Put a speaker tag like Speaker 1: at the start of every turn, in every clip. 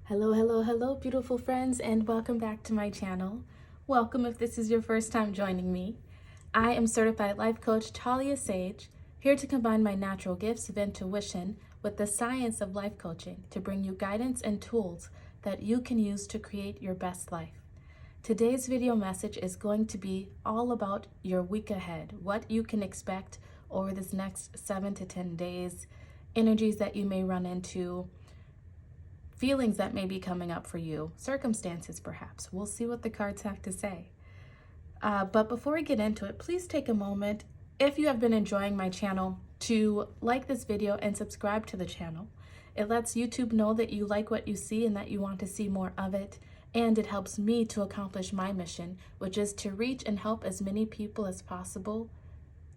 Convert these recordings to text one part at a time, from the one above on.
Speaker 1: Hello, hello, hello, beautiful friends, and welcome back to my channel. Welcome if this is your first time joining me. I am certified life coach Talia Sage, here to combine my natural gifts of intuition with the science of life coaching to bring you guidance and tools that you can use to create your best life. Today's video message is going to be all about your week ahead, what you can expect over this next 7 to 10 days, energies that you may run into, feelings that may be coming up for you, circumstances perhaps. We'll see what the cards have to say. But before we get into it, please take a moment, if you have been enjoying my channel, to like this video and subscribe to the channel. It lets YouTube know that you like what you see and that you want to see more of it. And it helps me to accomplish my mission, which is to reach and help as many people as possible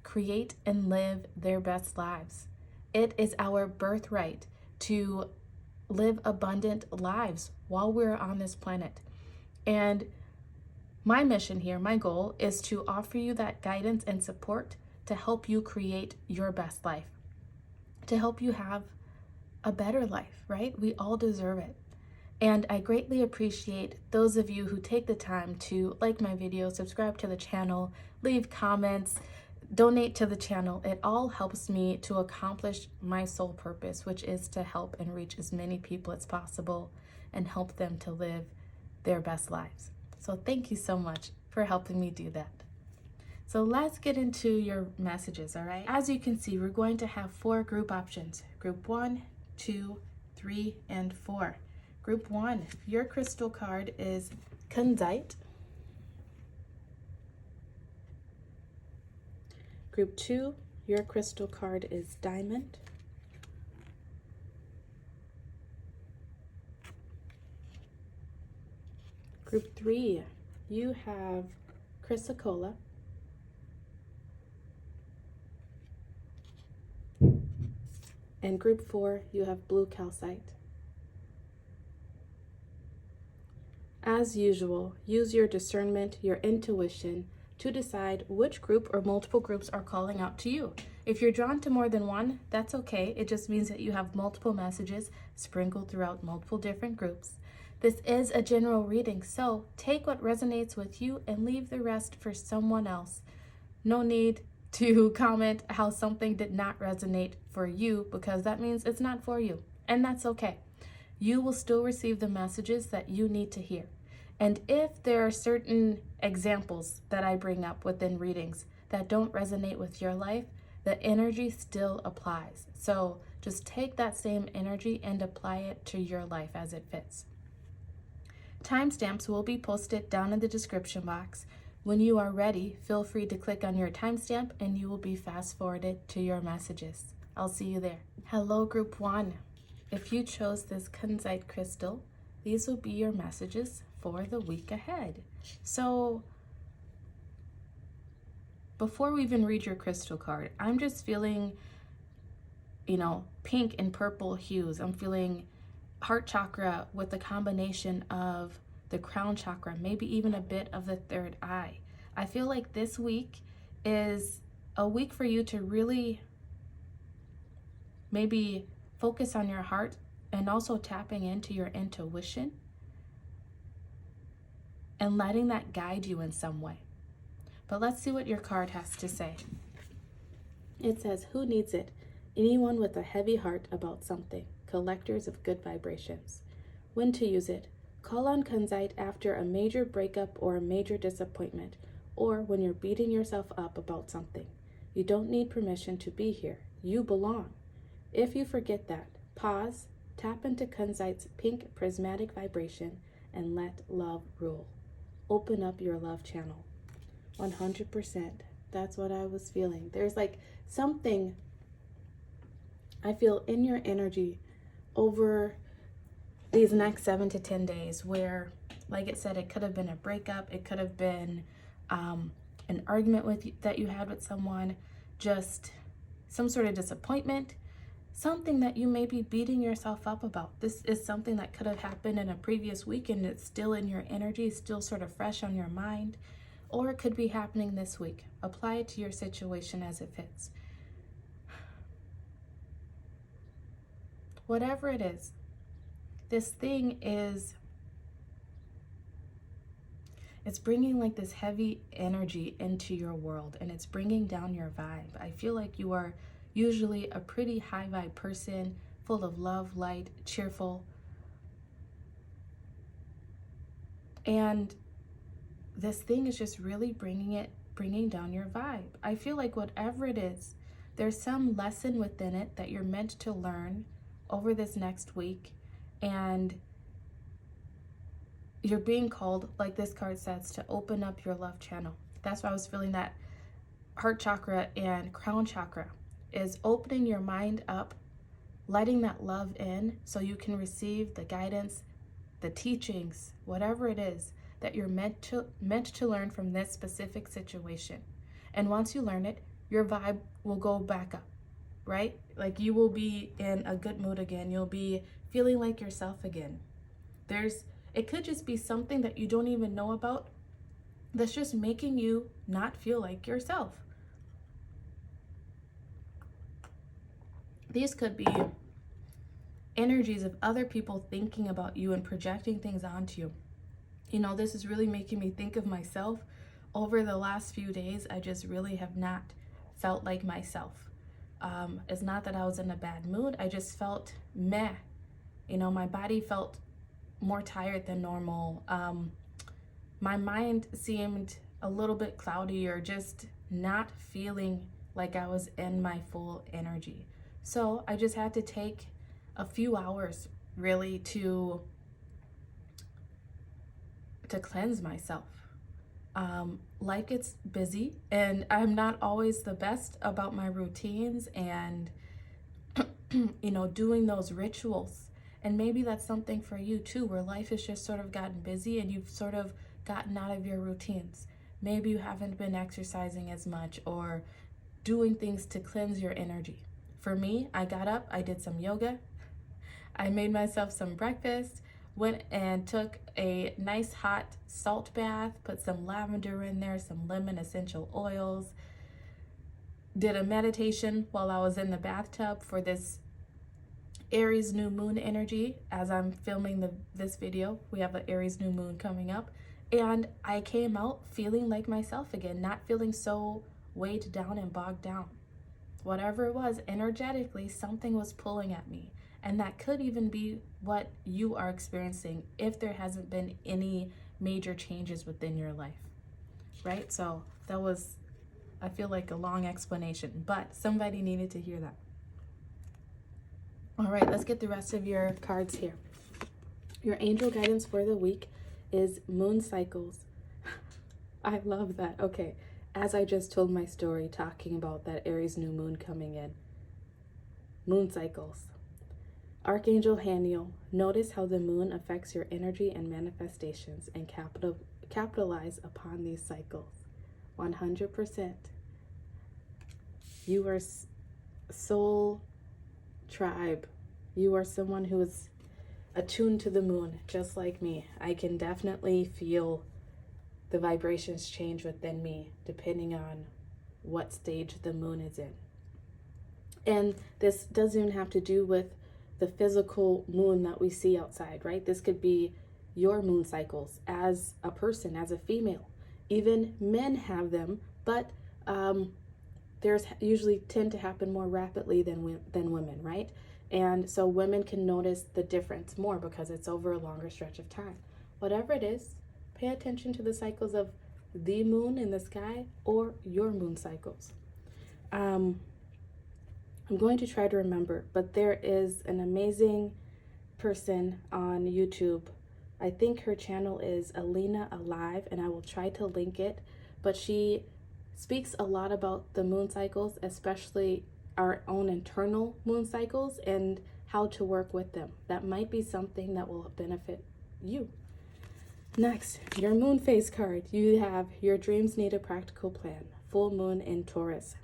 Speaker 1: create and live their best lives. It is our birthright to live abundant lives while we're on this planet. And my mission here, my goal, is to offer you that guidance and support to help you create your best life, to help you have a better life, right? We all deserve it. And I greatly appreciate those of you who take the time to like my videos, subscribe to the channel, leave comments, donate to the channel. It all helps me to accomplish my sole purpose, which is to help and reach as many people as possible and help them to live their best lives. So thank you so much for helping me do that. So let's get into your messages, all right? As you can see, we're going to have 4 group options. Group 1, 2, 3, and 4. Group 1, your crystal card is Kunzite. Group 2, your crystal card is Diamond. Group 3, you have Chrysocolla. And Group 4, you have Blue Calcite. As usual, use your discernment, your intuition, to decide which group or multiple groups are calling out to you. If you're drawn to more than one, that's okay. It just means that you have multiple messages sprinkled throughout multiple different groups. This is a general reading, so take what resonates with you and leave the rest for someone else. No need to comment how something did not resonate for you, because that means it's not for you, and that's okay. You will still receive the messages that you need to hear. And if there are certain examples that I bring up within readings that don't resonate with your life, the energy still applies. So just take that same energy and apply it to your life as it fits. Timestamps will be posted down in the description box. When you are ready, feel free to click on your timestamp and you will be fast forwarded to your messages. I'll see you there. Hello, Group 1. If you chose this Kunzite crystal, these will be your messages for the week ahead. So before we even read your crystal card, I'm just feeling, pink and purple hues. I'm feeling heart chakra with a combination of the crown chakra, maybe even a bit of the third eye. I feel like this week is a week for you to really maybe focus on your heart and also tapping into your intuition and letting that guide you in some way. But let's see what your card has to say. It says, who needs it? Anyone with a heavy heart about something. Collectors of good vibrations. When to use it? Call on Kunzite after a major breakup or a major disappointment, or when you're beating yourself up about something. You don't need permission to be here. You belong. If you forget that, pause, tap into Kunzite's pink prismatic vibration, and let love rule. Open up your love channel. 100%. That's what I was feeling. There's like something I feel in your energy over these next 7 to 10 days where, like it said, it could have been a breakup. It could have been an argument that you had with someone, just some sort of disappointment, something that you may be beating yourself up about. This is something that could have happened in a previous week and it's still in your energy, still sort of fresh on your mind, or it could be happening this week. Apply it to your situation as it fits. Whatever it is, this thing is, it's bringing like this heavy energy into your world, and it's bringing down your vibe. I feel like you are usually a pretty high vibe person, full of love, light, cheerful. And this thing is just really bringing down your vibe. I feel like whatever it is, there's some lesson within it that you're meant to learn over this next week. And you're being called, like this card says, to open up your love channel. That's why I was feeling that heart chakra and crown chakra is opening your mind up, letting that love in so you can receive the guidance, the teachings, whatever it is that you're meant to learn from this specific situation. And once you learn it, your vibe will go back up, right? Like you will be in a good mood again. You'll be feeling like yourself again. It could just be something that you don't even know about that's just making you not feel like yourself. These could be energies of other people thinking about you and projecting things onto you. You know, this is really making me think of myself. Over the last few days, I just really have not felt like myself. It's not that I was in a bad mood. I just felt meh. You know, my body felt more tired than normal. My mind seemed a little bit cloudy, or just not feeling like I was in my full energy. So I just had to take a few hours really to cleanse myself. Life gets busy, and I'm not always the best about my routines and you know, doing those rituals. And maybe that's something for you too, where life has just sort of gotten busy and you've sort of gotten out of your routines. Maybe you haven't been exercising as much or doing things to cleanse your energy. For me, I got up, I did some yoga, I made myself some breakfast, went and took a nice hot salt bath, put some lavender in there, some lemon essential oils, did a meditation while I was in the bathtub for this Aries new moon energy. As I'm filming this video, we have an Aries new moon coming up, and I came out feeling like myself again, not feeling so weighed down and bogged down. Whatever it was, energetically, something was pulling at me. And that could even be what you are experiencing if there hasn't been any major changes within your life, right? So that was, I feel like, a long explanation, but somebody needed to hear that. All right, let's get the rest of your cards here. Your angel guidance for the week is moon cycles. I love that. Okay, as I just told my story talking about that Aries new moon coming in, moon cycles. Archangel Haniel, notice how the moon affects your energy and manifestations, and capitalize upon these cycles. 100%. You are soul tribe. You are someone who is attuned to the moon, just like me. I can definitely feel the vibrations change within me depending on what stage the moon is in. And this doesn't even have to do with the physical moon that we see outside, right? This could be your moon cycles as a person, as a female. Even men have them, but there's usually tend to happen more rapidly than women, right? And so women can notice the difference more because it's over a longer stretch of time. Whatever it is, pay attention to the cycles of the moon in the sky or your moon cycles. I'm going to try to remember, but there is an amazing person on YouTube. I think her channel is Alina Alive, and I will try to link it, but she speaks a lot about the moon cycles, especially our own internal moon cycles and how to work with them. That might be something that will benefit you. Next, your moon phase card. You have your dreams need a practical plan. Full moon in Taurus.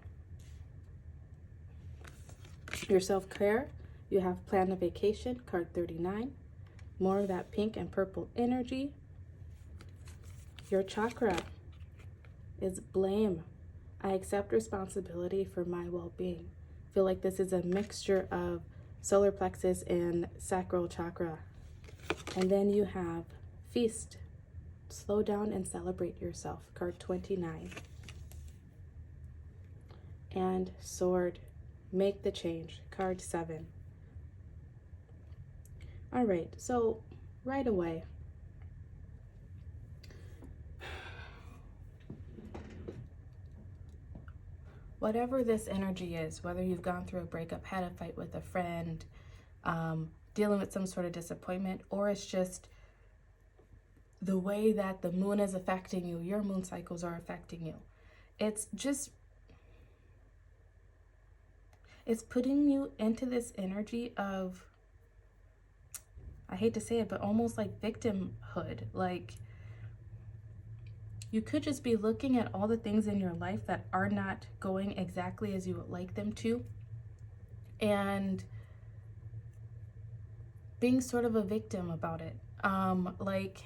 Speaker 1: Your self-care, you have plan a vacation, card 39. More of that pink and purple energy. Your chakra is blame. I accept responsibility for my well-being. Feel like this is a mixture of solar plexus and sacral chakra And then you have Feast, slow down and celebrate yourself, card 29. And Sword, make the change, card 7. All right, so right away, whatever this energy is, whether you've gone through a breakup, had a fight with a friend, dealing with some sort of disappointment, or it's just the way that the moon is affecting you, your moon cycles are affecting you. It's putting you into this energy of, I hate to say it, but almost like victimhood. Like, you could just be looking at all the things in your life that are not going exactly as you would like them to, and being sort of a victim about it. Like,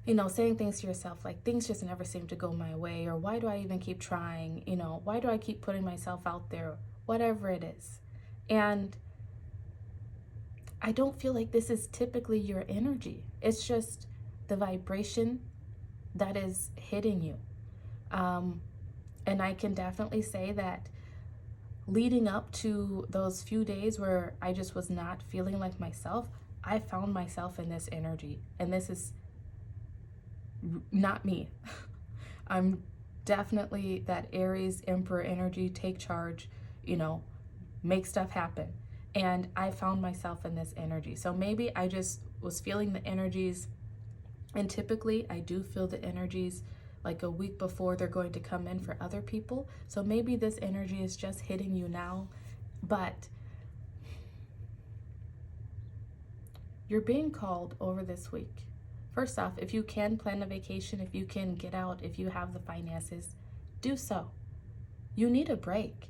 Speaker 1: you know, saying things to yourself like, things just never seem to go my way, or why do I even keep trying? You know, why do I keep putting myself out there? Whatever it is. And I don't feel like this is typically your energy. It's just the vibration that is hitting you. And I can definitely say that leading up to those few days where I just was not feeling like myself, I found myself in this energy. And this is not me. I'm definitely that Aries Emperor energy, take charge, you know, make stuff happen. And I found myself in this energy. So maybe I just was feeling the energies, and typically I do feel the energies like a week before they're going to come in for other people. So maybe this energy is just hitting you now, but you're being called over this week. First off, if you can plan a vacation, if you can get out, if you have the finances, do so. You need a break.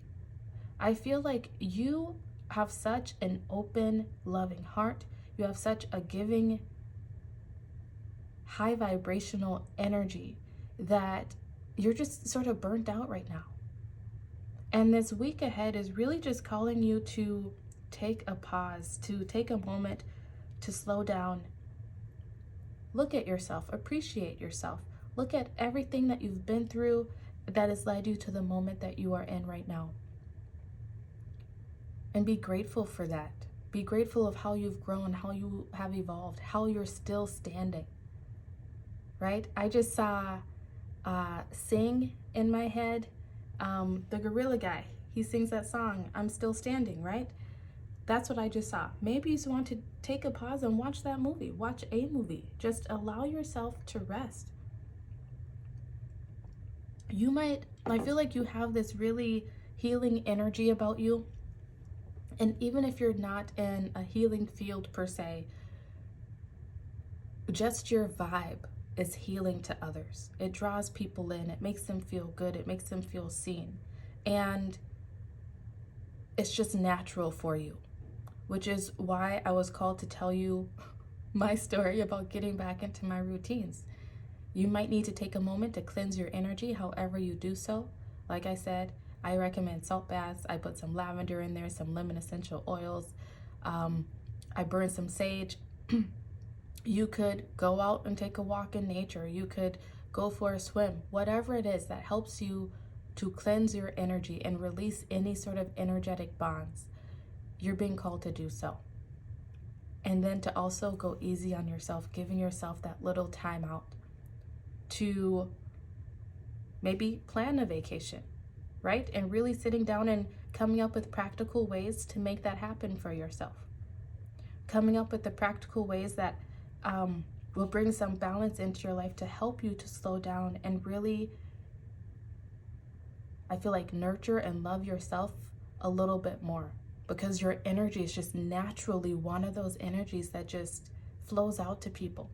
Speaker 1: I feel like you have such an open, loving heart. You have such a giving, high vibrational energy that you're just sort of burnt out right now. And this week ahead is really just calling you to take a pause, to take a moment to slow down. Look at yourself, appreciate yourself. Look at everything that you've been through that has led you to the moment that you are in right now. And be grateful for that. Be grateful of how you've grown, how you have evolved, how you're still standing, right? I just saw Sing in my head, the gorilla guy. He sings that song, I'm Still Standing, right? That's what I just saw. Maybe you just want to take a pause and watch that movie. Watch a movie. Just allow yourself to rest. I feel like you have this really healing energy about you. And even if you're not in a healing field per se, just your vibe is healing to others. It draws people in. It makes them feel good. It makes them feel seen. And it's just natural for you, which is why I was called to tell you my story about getting back into my routines. You might need to take a moment to cleanse your energy, however you do so. Like I said, I recommend salt baths. I put some lavender in there, some lemon essential oils. I burn some sage. You could go out and take a walk in nature. You could go for a swim. Whatever it is that helps you to cleanse your energy and release any sort of energetic bonds, you're being called to do so. And then to also go easy on yourself, giving yourself that little time out to maybe plan a vacation, right? And really sitting down and coming up with practical ways to make that happen for yourself. Coming up with the practical ways that will bring some balance into your life to help you to slow down and really, I feel like, nurture and love yourself a little bit more, because your energy is just naturally one of those energies that just flows out to people,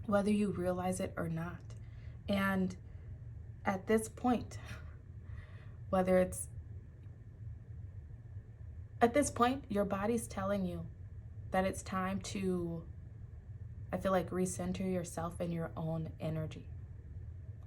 Speaker 1: whether you realize it or not. And at this point, your body's telling you that it's time to, I feel like, recenter yourself in your own energy.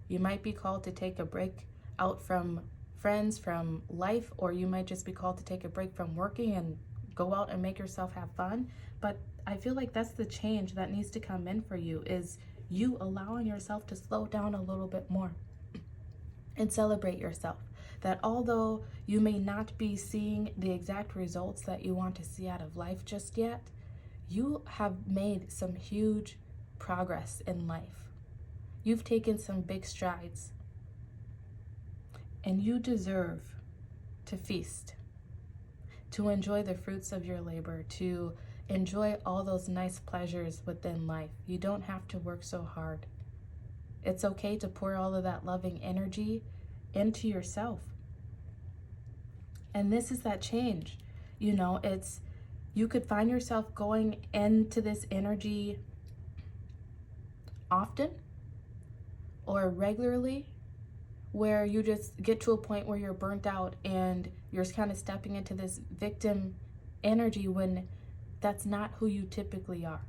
Speaker 1: You might be called to take a break out from friends, from life, or you might just be called to take a break from working and go out and make yourself have fun. But I feel like that's the change that needs to come in for you, is you allowing yourself to slow down a little bit more and celebrate yourself. That although you may not be seeing the exact results that you want to see out of life just yet, you have made some huge progress in life. You've taken some big strides. And you deserve to feast, to enjoy the fruits of your labor, to enjoy all those nice pleasures within life. You don't have to work so hard. It's okay to pour all of that loving energy into yourself. And this is that change. You know, you could find yourself going into this energy often or regularly, where you just get to a point where you're burnt out and you're kind of stepping into this victim energy when that's not who you typically are.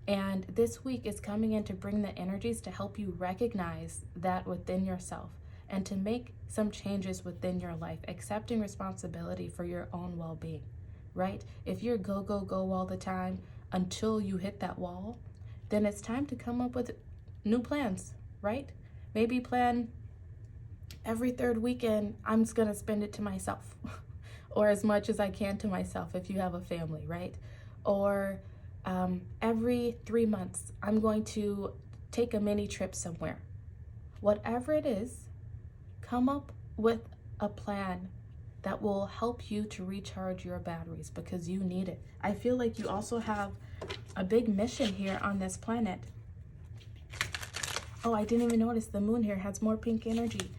Speaker 1: And this week is coming in to bring the energies to help you recognize that within yourself and to make some changes within your life, accepting responsibility for your own well-being, right? If you're go, go, go all the time until you hit that wall, then it's time to come up with new plans, right? Maybe plan every third weekend, I'm just gonna spend it to myself or as much as I can to myself if you have a family, right? Or every 3 months, I'm going to take a mini trip somewhere. Whatever it is, come up with a plan that will help you to recharge your batteries, because you need it. I feel like you also have a big mission here on this planet. Oh, I didn't even notice the moon here has more pink energy.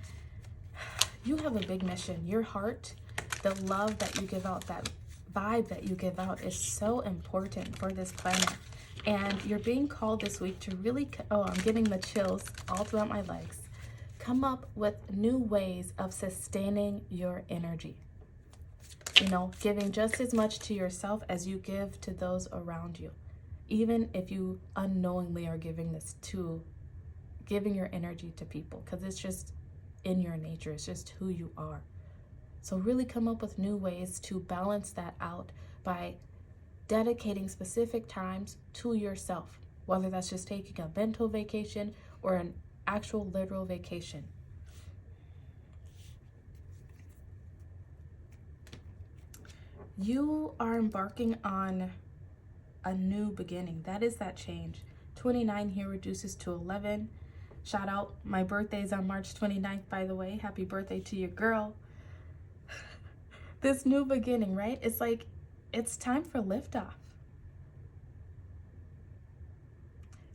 Speaker 1: You have a big mission. Your heart, the love that you give out, that vibe that you give out is so important for this planet. And you're being called this week to really, I'm getting the chills all throughout my legs. Come up with new ways of sustaining your energy. You know, giving just as much to yourself as you give to those around you. Even if you unknowingly are giving your energy to people, because it's just in your nature. It's just who you are. So really come up with new ways to balance that out by dedicating specific times to yourself, whether that's just taking a mental vacation or an actual literal vacation. You are embarking on a new beginning. That is that change. 29 here reduces to 11. Shout out, my birthday is on March 29th, by the way. Happy birthday to your girl. This new beginning, right? It's like, it's time for liftoff.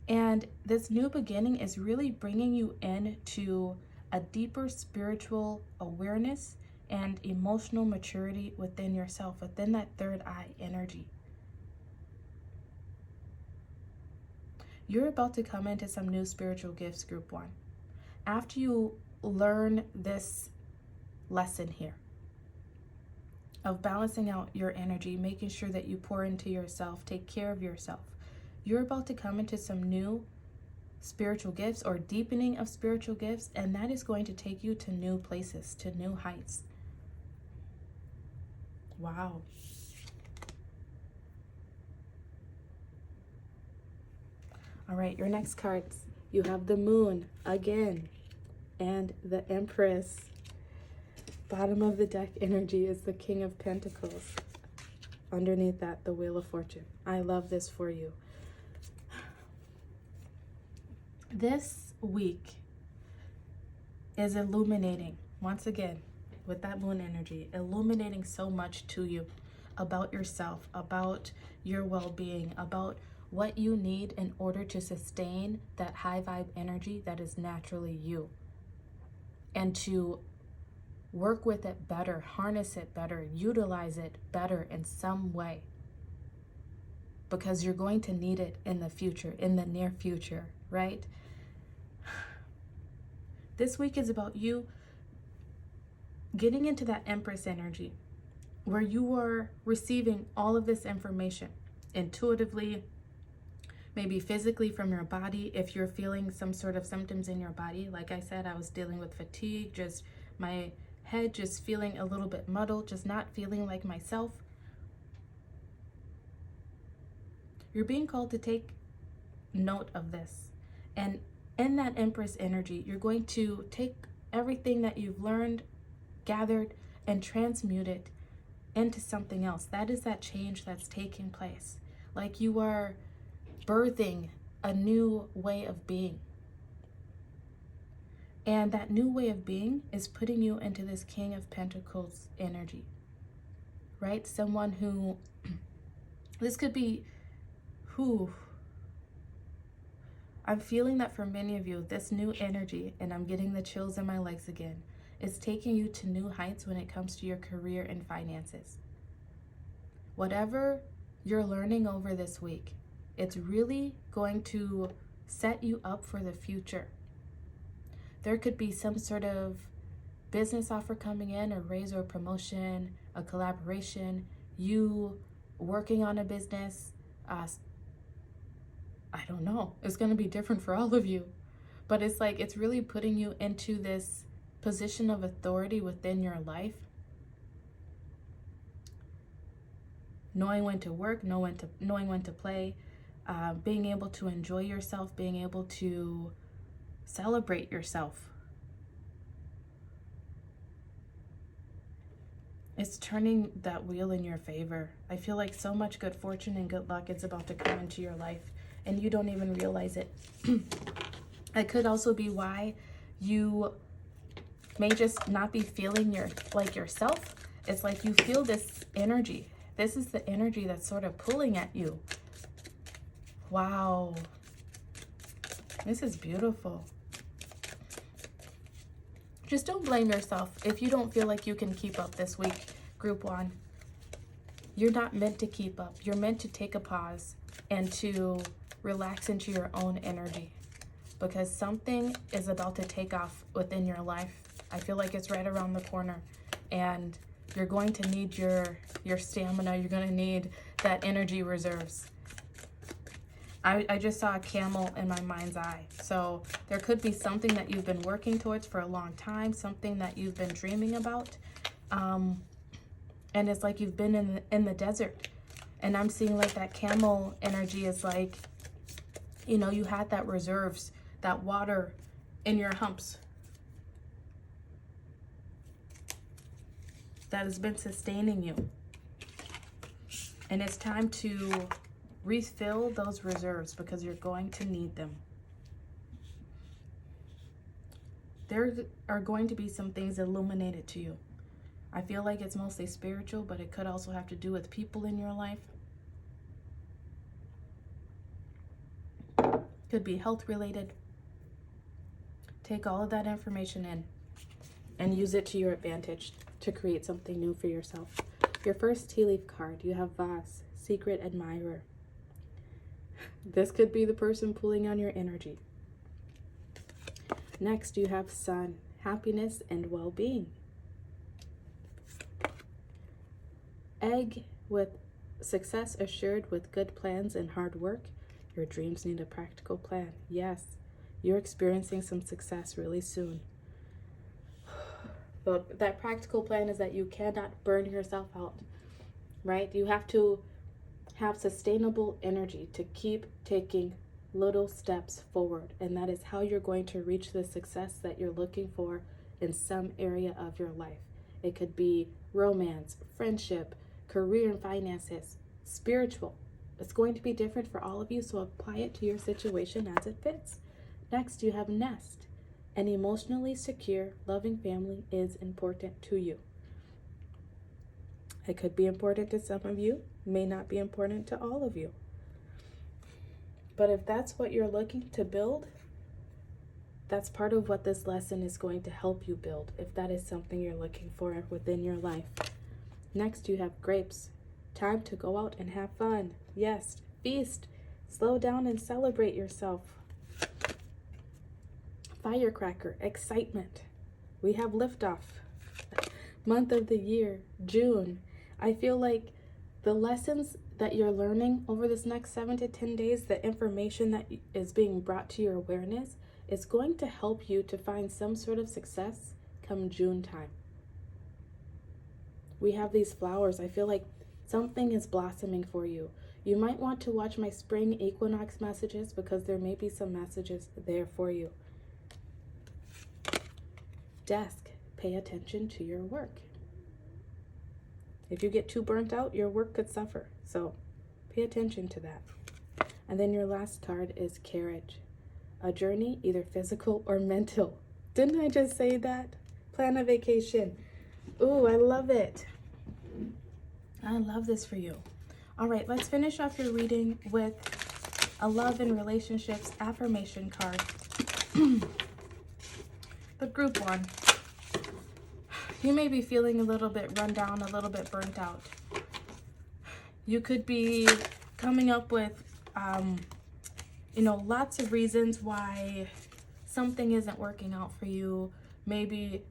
Speaker 1: And this new beginning is really bringing you into a deeper spiritual awareness and emotional maturity within yourself, within that third eye energy. You're about to come into some new spiritual gifts, group 1. After you learn this lesson here of balancing out your energy, making sure that you pour into yourself, take care of yourself, you're about to come into some new spiritual gifts or deepening of spiritual gifts, and that is going to take you to new places, to new heights. Wow. All right, your next cards, you have the moon again and the Empress. Bottom of the deck energy is the King of Pentacles. Underneath that, the Wheel of Fortune. I love this for you. This week is illuminating, once again, with that moon energy, illuminating so much to you about yourself, about your well-being, about what you need in order to sustain that high vibe energy that is naturally you, and to work with it better, harness it better, utilize it better in some way, because you're going to need it in the future, in the near future, right? This week is about you getting into that Empress energy where you are receiving all of this information intuitively, maybe physically from your body. If you're feeling some sort of symptoms in your body, like I said, I was dealing with fatigue, just my head just feeling a little bit muddled, just not feeling like myself. You're being called to take note of this. And in that Empress energy, you're going to take everything that you've learned, gathered, and transmute it into something else. That is that change that's taking place. Like you are birthing a new way of being. And that new way of being is putting you into this King of Pentacles energy, right? Someone who, this could be who, I'm feeling that for many of you, this new energy, and I'm getting the chills in my legs again, is taking you to new heights when it comes to your career and finances. Whatever you're learning over this week, it's really going to set you up for the future. There could be some sort of business offer coming in, a raise or a promotion, a collaboration, you working on a business. I don't know. It's going to be different for all of you. But it's like, it's really putting you into this position of authority within your life. Knowing when to work, knowing when to play, being able to enjoy yourself, being able to celebrate yourself. It's turning that wheel in your favor. I feel like so much good fortune and good luck is about to come into your life, and you don't even realize it. It could also be why you may just not be feeling yourself. It's like you feel this energy. This is the energy that's sort of pulling at you. Wow. This is beautiful. Just don't blame yourself if you don't feel like you can keep up this week, Group 1. You're not meant to keep up. You're meant to take a pause and to relax into your own energy, because something is about to take off within your life. I feel like it's right around the corner, and you're going to need your stamina. You're going to need that energy reserves. I just saw a camel in my mind's eye. So there could be something that you've been working towards for a long time, something that you've been dreaming about. And it's like you've been in the desert. And I'm seeing like that camel energy is like, you know, you had that reserves, that water in your humps that has been sustaining you. And it's time to refill those reserves, because you're going to need them. There are going to be some things illuminated to you. I feel like it's mostly spiritual, but it could also have to do with people in your life. Could be health related. Take all of that information in and use it to your advantage to create something new for yourself. Your first tea leaf card, you have Vase, Secret Admirer. This could be the person pulling on your energy. Next, you have Sun, happiness and well-being. Egg, with success assured with good plans and hard work. Your dreams need a practical plan. Yes, you're experiencing some success really soon. But that practical plan is that you cannot burn yourself out, right? You have to have sustainable energy to keep taking little steps forward, and that is how you're going to reach the success that you're looking for in some area of your life. It could be romance, friendship, career and finances, spiritual. It's going to be different for all of you, so apply it to your situation as it fits. Next, you have Nest. An emotionally secure, loving family is important to you. It could be important to some of you, may not be important to all of you. But if that's what you're looking to build, that's part of what this lesson is going to help you build, if that is something you're looking for within your life. Next, you have Grapes. Time to go out and have fun. Yes, feast. Slow down and celebrate yourself. Firecracker, excitement. We have liftoff. Month of the year, June. I feel like the lessons that you're learning over this next 7 to 10 days, the information that is being brought to your awareness, is going to help you to find some sort of success come June time. We have these flowers. I feel like something is blossoming for you. You might want to watch my spring equinox messages because there may be some messages there for you. Desk, pay attention to your work. If you get too burnt out, your work could suffer. So pay attention to that. And then your last card is carriage. A journey, either physical or mental. Didn't I just say that? Plan a vacation. Ooh, I love it. I love this for you. All right, let's finish off your reading with a love and relationships affirmation card. The group one. You may be feeling a little bit run down, a little bit burnt out. You could be coming up with, lots of reasons why something isn't working out for you. Maybe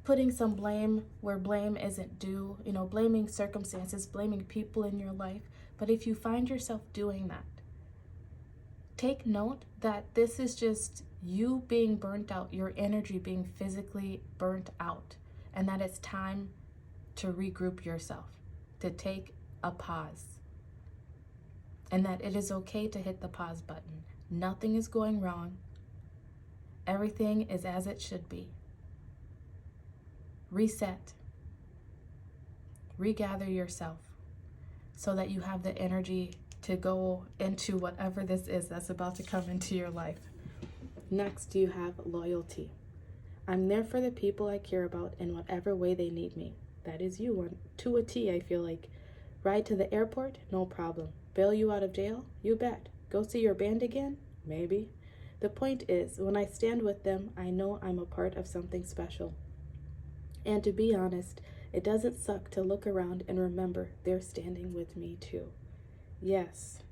Speaker 1: putting some blame where blame isn't due, blaming circumstances, blaming people in your life. But if you find yourself doing that, take note that this is just you being burnt out, your energy being physically burnt out, and that it's time to regroup yourself, to take a pause, and that it is okay to hit the pause button. Nothing is going wrong. Everything is as it should be. Reset. Regather yourself so that you have the energy to go into whatever this is that's about to come into your life. Next, you have loyalty. I'm there for the people I care about in whatever way they need me. That is you, to a T, I feel like. Ride to the airport? No problem. Bail you out of jail? You bet. Go see your band again? Maybe. The point is, when I stand with them, I know I'm a part of something special. And to be honest, it doesn't suck to look around and remember they're standing with me too. Yes.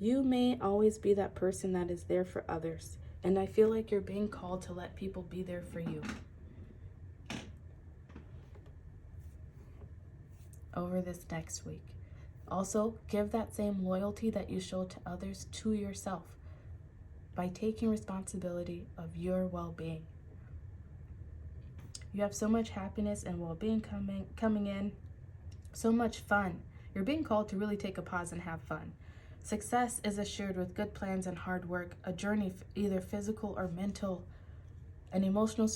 Speaker 1: You may always be that person that is there for others, and I feel like you're being called to let people be there for you. Over this next week. Also, give that same loyalty that you show to others to yourself by taking responsibility of your well-being. You have so much happiness and well-being coming in, so much fun. You're being called to really take a pause and have fun. Success is assured with good plans and hard work, a journey either physical or mental, an emotional,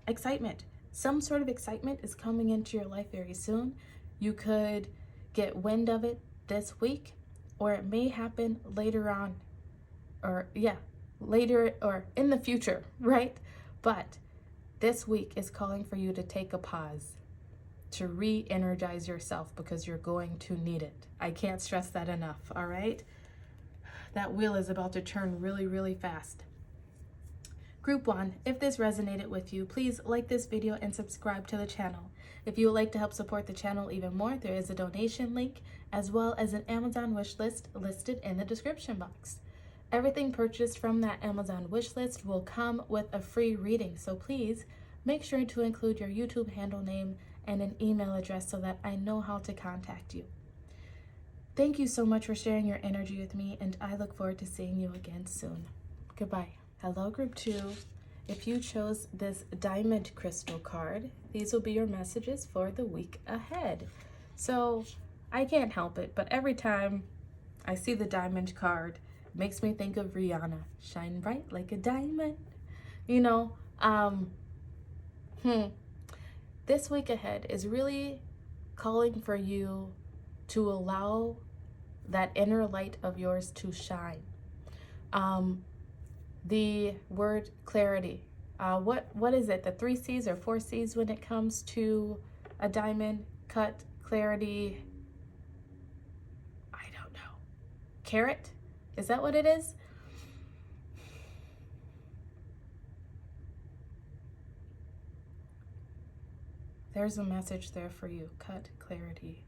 Speaker 1: excitement. Some sort of excitement is coming into your life very soon. You could get wind of it this week, or it may happen later on, later or in the future, right? But this week is calling for you to take a pause, to re-energize yourself because you're going to need it. I can't stress that enough, all right? That wheel is about to turn really, really fast. Group 1, if this resonated with you, please like this video and subscribe to the channel. If you would like to help support the channel even more, there is a donation link as well as an Amazon wish list listed in the description box. Everything purchased from that Amazon wish list will come with a free reading, so please make sure to include your YouTube handle name and an email address so that I know how to contact you. Thank you so much for sharing your energy with me, and I look forward to seeing you again soon. Goodbye. Hello, Group 2. If you chose this diamond crystal card, these will be your messages for the week ahead. So I can't help it, but every time I see the diamond card, it makes me think of Rihanna. Shine bright like a diamond. This week ahead is really calling for you to allow that inner light of yours to shine. The word clarity. What is it? The 3 C's or 4 C's when it comes to a diamond cut? Clarity. I don't know. Carrot? Is that what it is? There's a message there for you. Cut, clarity,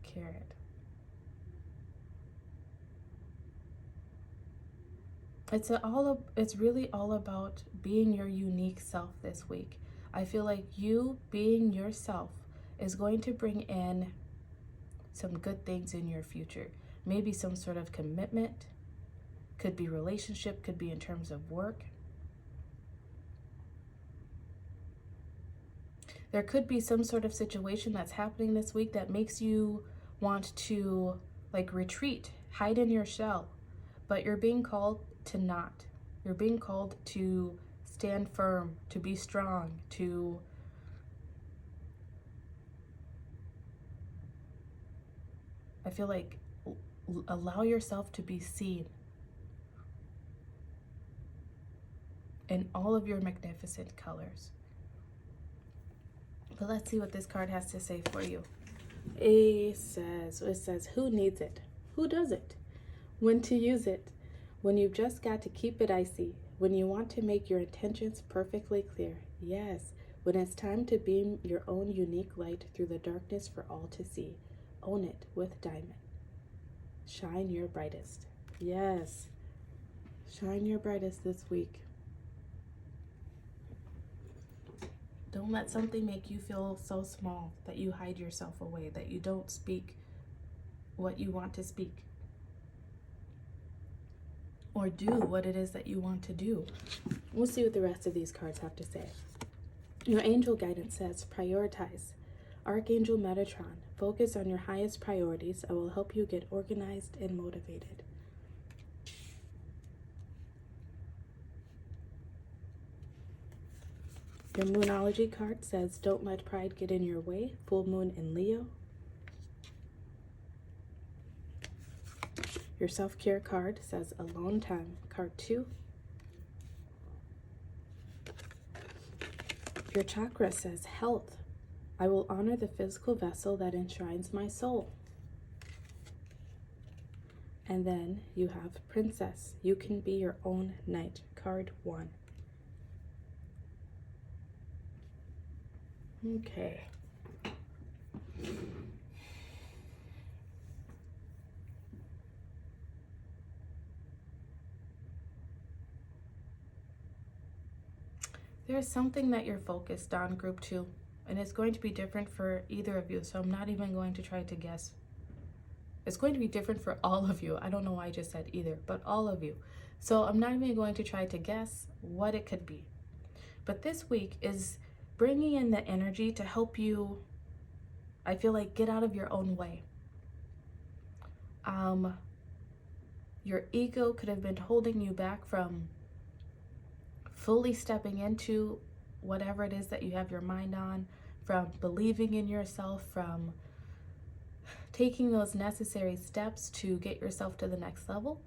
Speaker 1: carrot. It's really all about being your unique self this week. I feel like you being yourself is going to bring in some good things in your future. Maybe some sort of commitment, could be relationship, could be in terms of work. There could be some sort of situation that's happening this week that makes you want to like retreat, hide in your shell, but you're being called to not. You're being called to stand firm, to be strong, to I feel like allow yourself to be seen in all of your magnificent colors. But let's see what this card has to say for you. It says, who needs it? Who does it? When to use it? When you've just got to keep it icy. When you want to make your intentions perfectly clear. Yes, when it's time to beam your own unique light through the darkness for all to see. Own it with diamond. Shine your brightest. Yes, shine your brightest this week. Don't let something make you feel so small that you hide yourself away, that you don't speak what you want to speak, or do what it is that you want to do. We'll see what the rest of these cards have to say. Your angel guidance says, prioritize. Archangel Metatron, focus on your highest priorities. I will help you get organized and motivated. Your Moonology card says, don't let pride get in your way. Full moon in Leo. Your self-care card says, alone time. Card 2. Your chakra says, health. I will honor the physical vessel that enshrines my soul. And then you have Princess. You can be your own knight. Card 1. Okay. There's something that you're focused on, group 2, and it's going to be different for either of you, so I'm not even going to try to guess. It's going to be different for all of you. I don't know why I just said either, but all of you. So I'm not even going to try to guess what it could be. But this week is bringing in the energy to help you, I feel like, get out of your own way. Your ego could have been holding you back from fully stepping into whatever it is that you have your mind on, from believing in yourself, from taking those necessary steps to get yourself to the next level,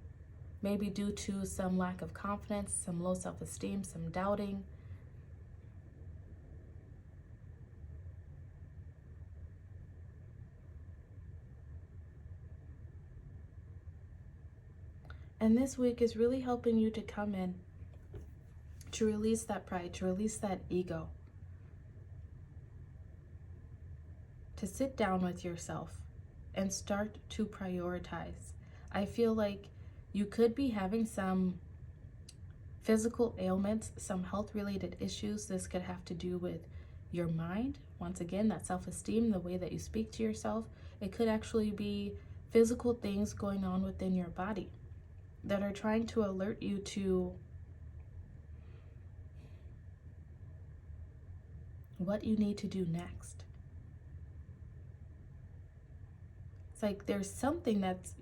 Speaker 1: maybe due to some lack of confidence, some low self-esteem, some doubting. And this week is really helping you to come in, to release that pride, to release that ego, to sit down with yourself and start to prioritize. I feel like you could be having some physical ailments, some health-related issues. This could have to do with your mind. Once again, that self-esteem, the way that you speak to yourself. It could actually be physical things going on within your body that are trying to alert you to what you need to do next. It's like there's something that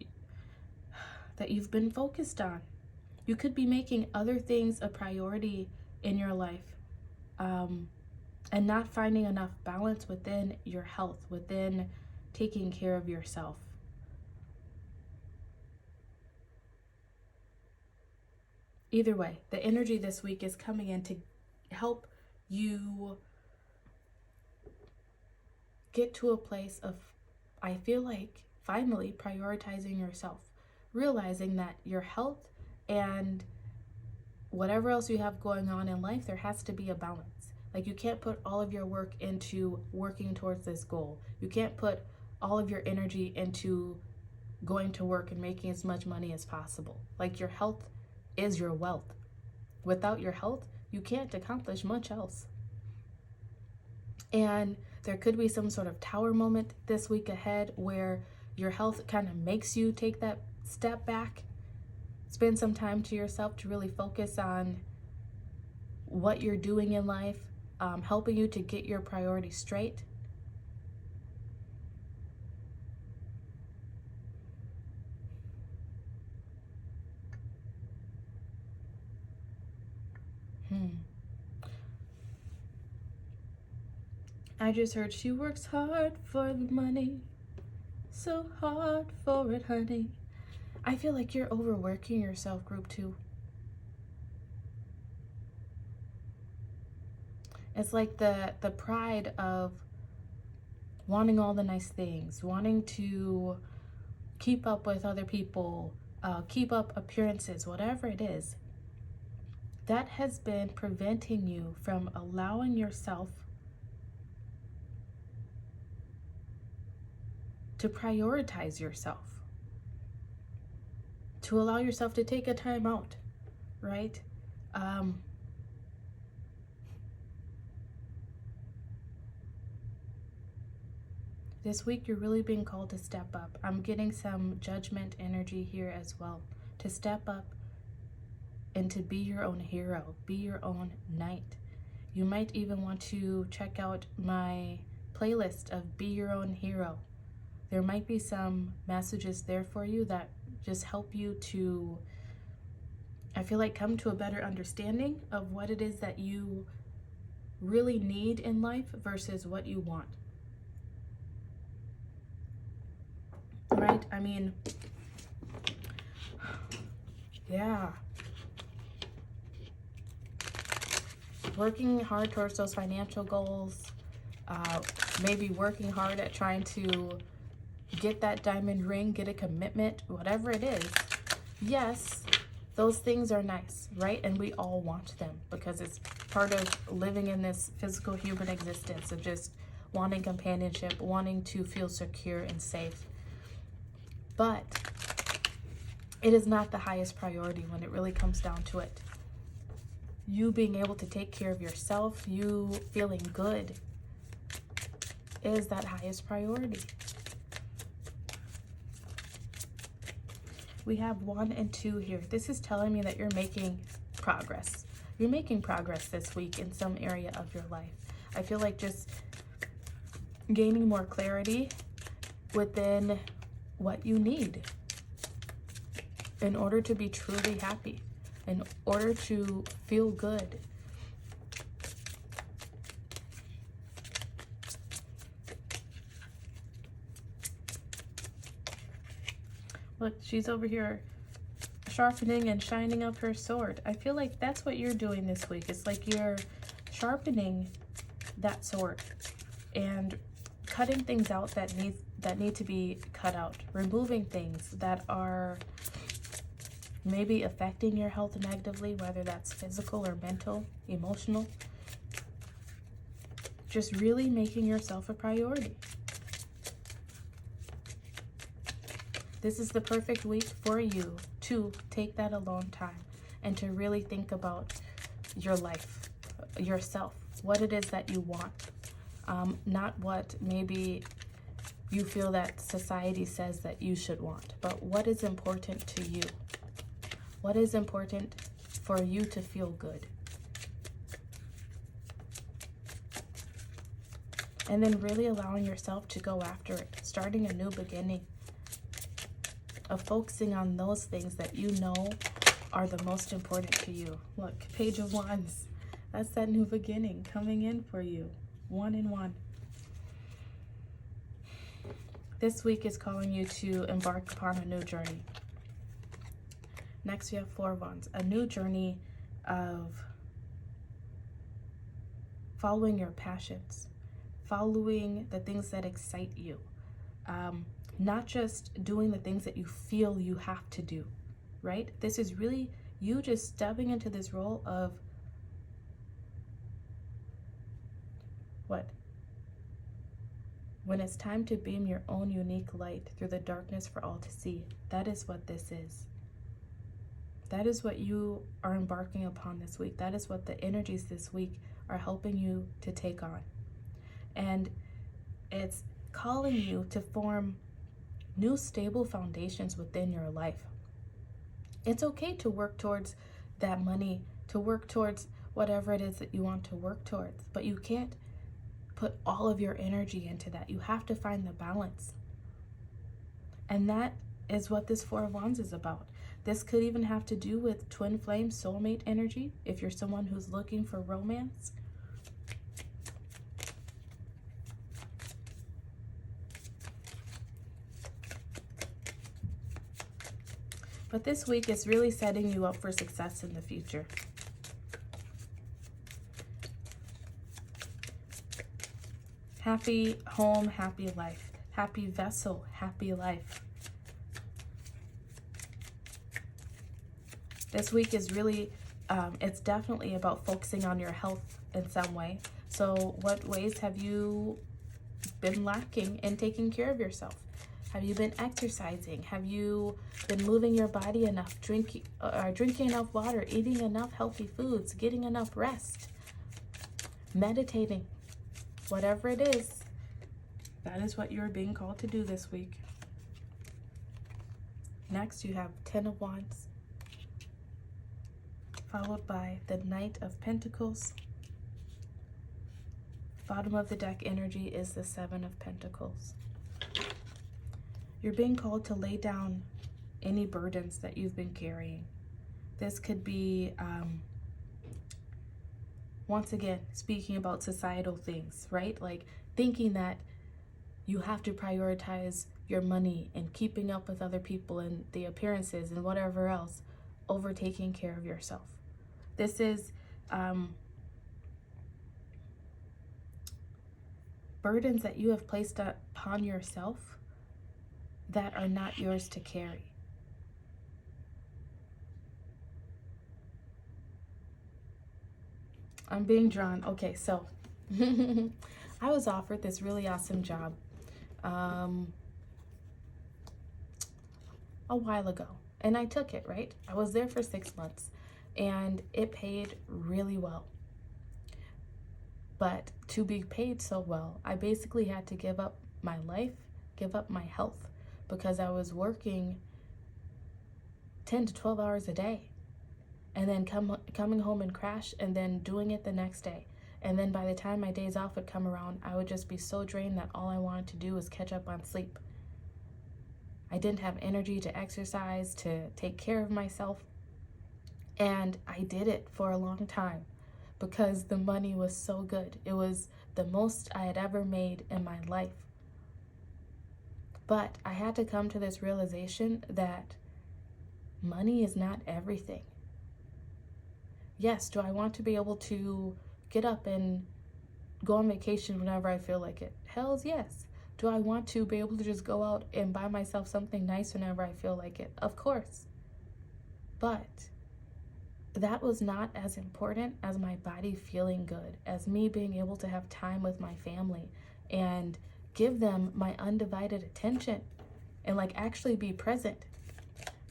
Speaker 1: you've been focused on. You could be making other things a priority in your life, and not finding enough balance within your health, within taking care of yourself. Either way, the energy this week is coming in to help you get to a place of, I feel like, finally prioritizing yourself, realizing that your health and whatever else you have going on in life, there has to be a balance. Like, you can't put all of your work into working towards this goal. You can't put all of your energy into going to work and making as much money as possible. Like, your health is your wealth. Without your health, you can't accomplish much else. And there could be some sort of tower moment this week ahead where your health kind of makes you take that step back, spend some time to yourself to really focus on what you're doing in life, helping you to get your priorities straight. I just heard she works hard for the money, so hard for it, honey. I feel like you're overworking yourself, group 2. It's like the pride of wanting all the nice things, wanting to keep up with other people, keep up appearances, whatever it is. That has been preventing you from allowing yourself to prioritize yourself, to allow yourself to take a time out, right? This week, you're really being called to step up. I'm getting some judgment energy here as well, to step up and to be your own hero, be your own knight. You might even want to check out my playlist of Be Your Own Hero. There might be some messages there for you that just help you to, I feel like, come to a better understanding of what it is that you really need in life versus what you want. Right? I mean, yeah. Working hard towards those financial goals, maybe working hard at trying to get that diamond ring, get a commitment, whatever it is. Yes, those things are nice, right? And we all want them because it's part of living in this physical human existence of just wanting companionship, wanting to feel secure and safe. But it is not the highest priority when it really comes down to it. You being able to take care of yourself, you feeling good, is that highest priority. We have 1 and 2 here. This is telling me that you're making progress. You're making progress this week in some area of your life. I feel like just gaining more clarity within what you need in order to be truly happy, in order to feel good. Look, she's over here sharpening and shining up her sword. I feel like that's what you're doing this week. It's like you're sharpening that sword and cutting things out that need to be cut out, removing things that are maybe affecting your health negatively, whether that's physical or mental, emotional. Just really making yourself a priority. This is the perfect week for you to take that alone time and to really think about your life, yourself, what it is that you want, not what maybe you feel that society says that you should want, but what is important to you? What is important for you to feel good? And then really allowing yourself to go after it, starting a new beginning, of focusing on those things that you know are the most important to you. Look, Page of Wands. That's that new beginning coming in for you. 1 and 1. This week is calling you to embark upon a new journey. Next, we have 4 of Wands. A new journey of following your passions, following the things that excite you. Not just doing the things that you feel you have to do, right? This is really you just stepping into this role of what? When it's time to beam your own unique light through the darkness for all to see. That is what this is. That is what you are embarking upon this week. That is what the energies this week are helping you to take on. And it's calling you to form new stable foundations within your life. It's okay to work towards that money, to work towards whatever it is that you want to work towards. But you can't put all of your energy into that. You have to find the balance. And that is what this Four of Wands is about. This could even have to do with twin flame soulmate energy if you're someone who's looking for romance. But this week is really setting you up for success in the future. Happy home, happy life. Happy vessel, happy life. This week is really, it's definitely about focusing on your health in some way. So what ways have you been lacking in taking care of yourself? Have you been exercising? Have you been moving your body enough, drinking enough water, eating enough healthy foods, getting enough rest, meditating? Whatever it is, that is what you're being called to do this week. Next, you have Ten of Wands, followed by the Knight of Pentacles. Bottom of the deck energy is the Seven of Pentacles. You're being called to lay down any burdens that you've been carrying. This could be, once again, speaking about societal things, right? Like thinking that you have to prioritize your money and keeping up with other people and the appearances and whatever else over taking care of yourself. This is burdens that you have placed upon yourself that are not yours to carry. I'm being drawn. Okay, so I was offered this really awesome job a while ago, and I took it, right? I was there for 6 months, and it paid really well. But to be paid so well, I basically had to give up my life, give up my health, because I was working 10 to 12 hours a day, and then coming home and crash, and then doing it the next day. And then by the time my days off would come around, I would just be so drained that all I wanted to do was catch up on sleep. I didn't have energy to exercise, to take care of myself. And I did it for a long time because the money was so good. It was the most I had ever made in my life. But I had to come to this realization that money is not everything. Yes, do I want to be able to get up and go on vacation whenever I feel like it? Hells yes. Do I want to be able to just go out and buy myself something nice whenever I feel like it? Of course. But that was not as important as my body feeling good, as me being able to have time with my family and give them my undivided attention and like actually be present,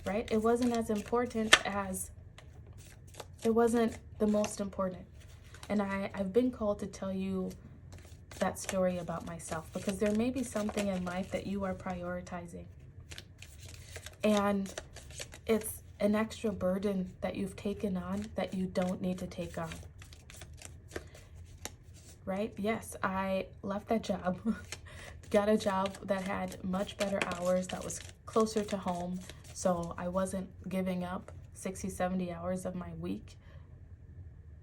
Speaker 1: right? It wasn't as important as, it wasn't the most important. And I've been called to tell you that story about myself because there may be something in life that you are prioritizing. And it's an extra burden that you've taken on that you don't need to take on. Right? Yes, I left that job, got a job that had much better hours, that was closer to home, so I wasn't giving up 60, 70 hours of my week,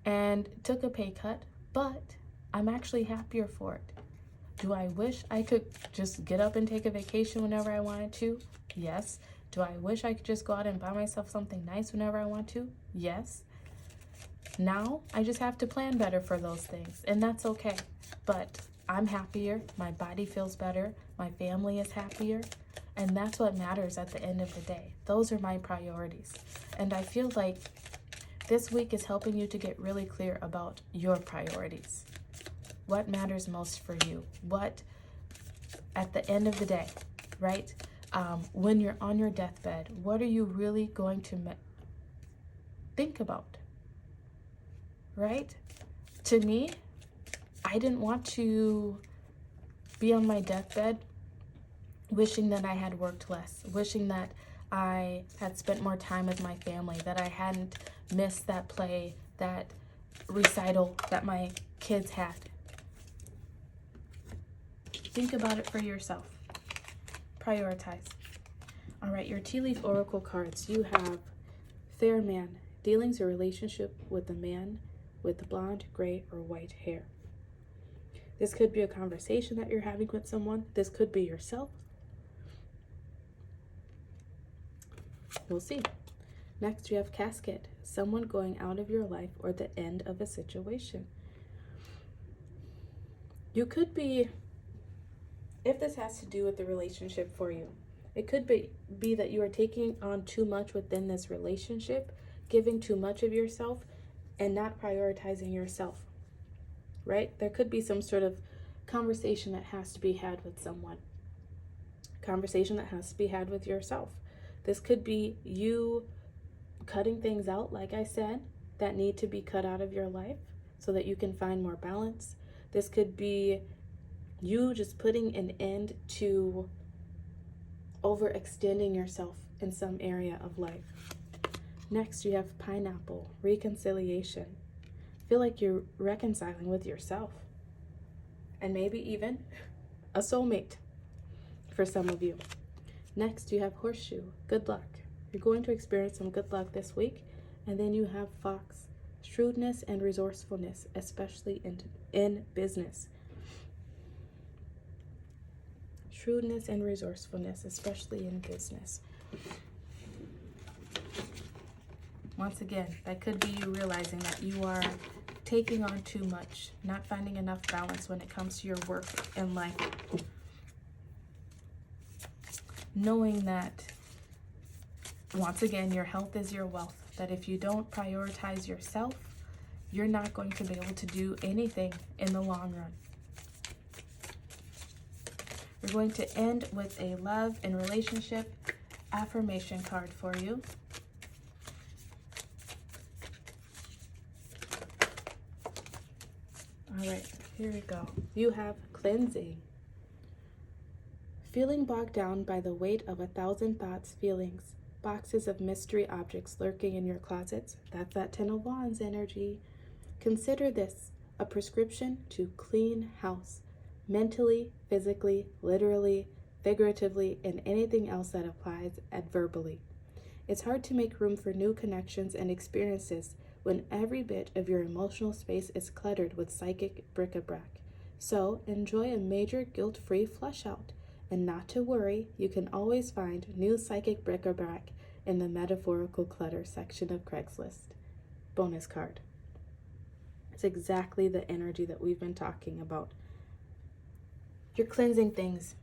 Speaker 1: and took a pay cut, but I'm actually happier for it. Do I wish I could just get up and take a vacation whenever I wanted to? Yes. Do I wish I could just go out and buy myself something nice whenever I want to? Yes. Now I just have to plan better for those things, and that's okay. But I'm happier, my body feels better, my family is happier, and that's what matters at the end of the day. Those are my priorities. And I feel like this week is helping you to get really clear about your priorities. What matters most for you? What, at the end of the day, right? When you're on your deathbed, what are you really going to think about? Right? To me, I didn't want to be on my deathbed wishing that I had worked less, wishing that I had spent more time with my family, that I hadn't missed that play, that recital that my kids had. Think about it for yourself. Prioritize. All right, your tea leaf oracle cards. You have Fair Man, dealings or relationship with a man with blonde, gray, or white hair. This could be a conversation that you're having with someone. This could be yourself. We'll see. Next, you have Casket, someone going out of your life or the end of a situation. You could be, if this has to do with the relationship for you, it could be that you are taking on too much within this relationship, giving too much of yourself, and not prioritizing yourself, right? There could be some sort of conversation that has to be had with someone, conversation that has to be had with yourself. This could be you cutting things out, like I said, that need to be cut out of your life so that you can find more balance. This could be you just putting an end to overextending yourself in some area of life. Next, you have Pineapple, reconciliation. Feel like you're reconciling with yourself and maybe even a soulmate for some of you. Next, you have Horseshoe, good luck. You're going to experience some good luck this week. And then you have Fox, shrewdness and resourcefulness, especially in business. Shrewdness and resourcefulness, especially in business. Once again, that could be you realizing that you are taking on too much, not finding enough balance when it comes to your work and life. Knowing that, once again, your health is your wealth, that if you don't prioritize yourself, you're not going to be able to do anything in the long run. We're going to end with a love and relationship affirmation card for you. All right, here we go. You have cleansing. Feeling bogged down by the weight of 1,000 thoughts, feelings, boxes of mystery objects lurking in your closets. That's that 10 of Wands energy. Consider this a prescription to clean house, mentally, physically, literally, figuratively, and anything else that applies adverbally. It's hard to make room for new connections and experiences when every bit of your emotional space is cluttered with psychic bric-a-brac. So enjoy a major guilt-free flush out. And not to worry, you can always find new psychic bric-a-brac in the metaphorical clutter section of Craigslist. Bonus card. It's exactly the energy that we've been talking about. You're cleansing things.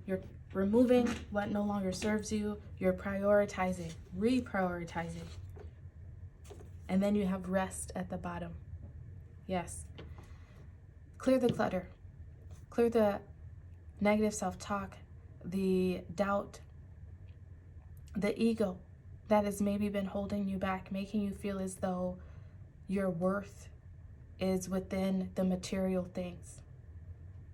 Speaker 1: You're removing what no longer serves you. You're prioritizing, reprioritizing. And then you have rest at the bottom. Yes. Clear the clutter. Clear the negative self-talk, the doubt, the ego that has maybe been holding you back, making you feel as though your worth is within the material things,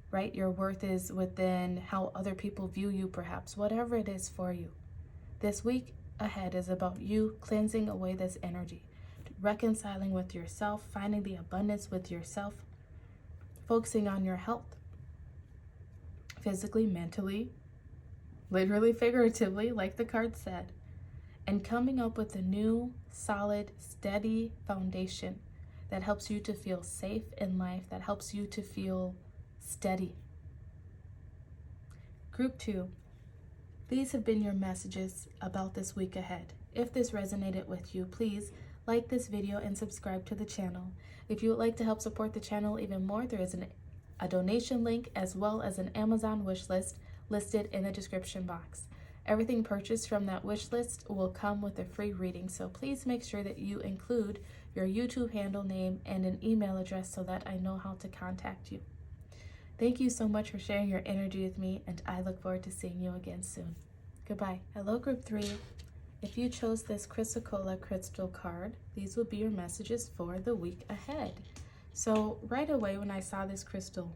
Speaker 1: right? Your worth is within how other people view you, perhaps, whatever it is for you. This week ahead is about you cleansing away this energy, reconciling with yourself, finding the abundance with yourself, focusing on your health, physically, mentally, literally, figuratively, like the card said, and coming up with a new, solid, steady foundation that helps you to feel safe in life, that helps you to feel steady. Group 2, these have been your messages about this week ahead. If this resonated with you, please like this video and subscribe to the channel. If you would like to help support the channel even more, there is a donation link as well as an Amazon wish list listed in the description box. Everything purchased from that wish list will come with a free reading, so please make sure that you include your YouTube handle name and an email address so that I know how to contact you. Thank you so much for sharing your energy with me, and I look forward to seeing you again soon. Goodbye. Hello, Group 3. If you chose this Chrysocolla crystal card, these will be your messages for the week ahead. So right away when I saw this crystal,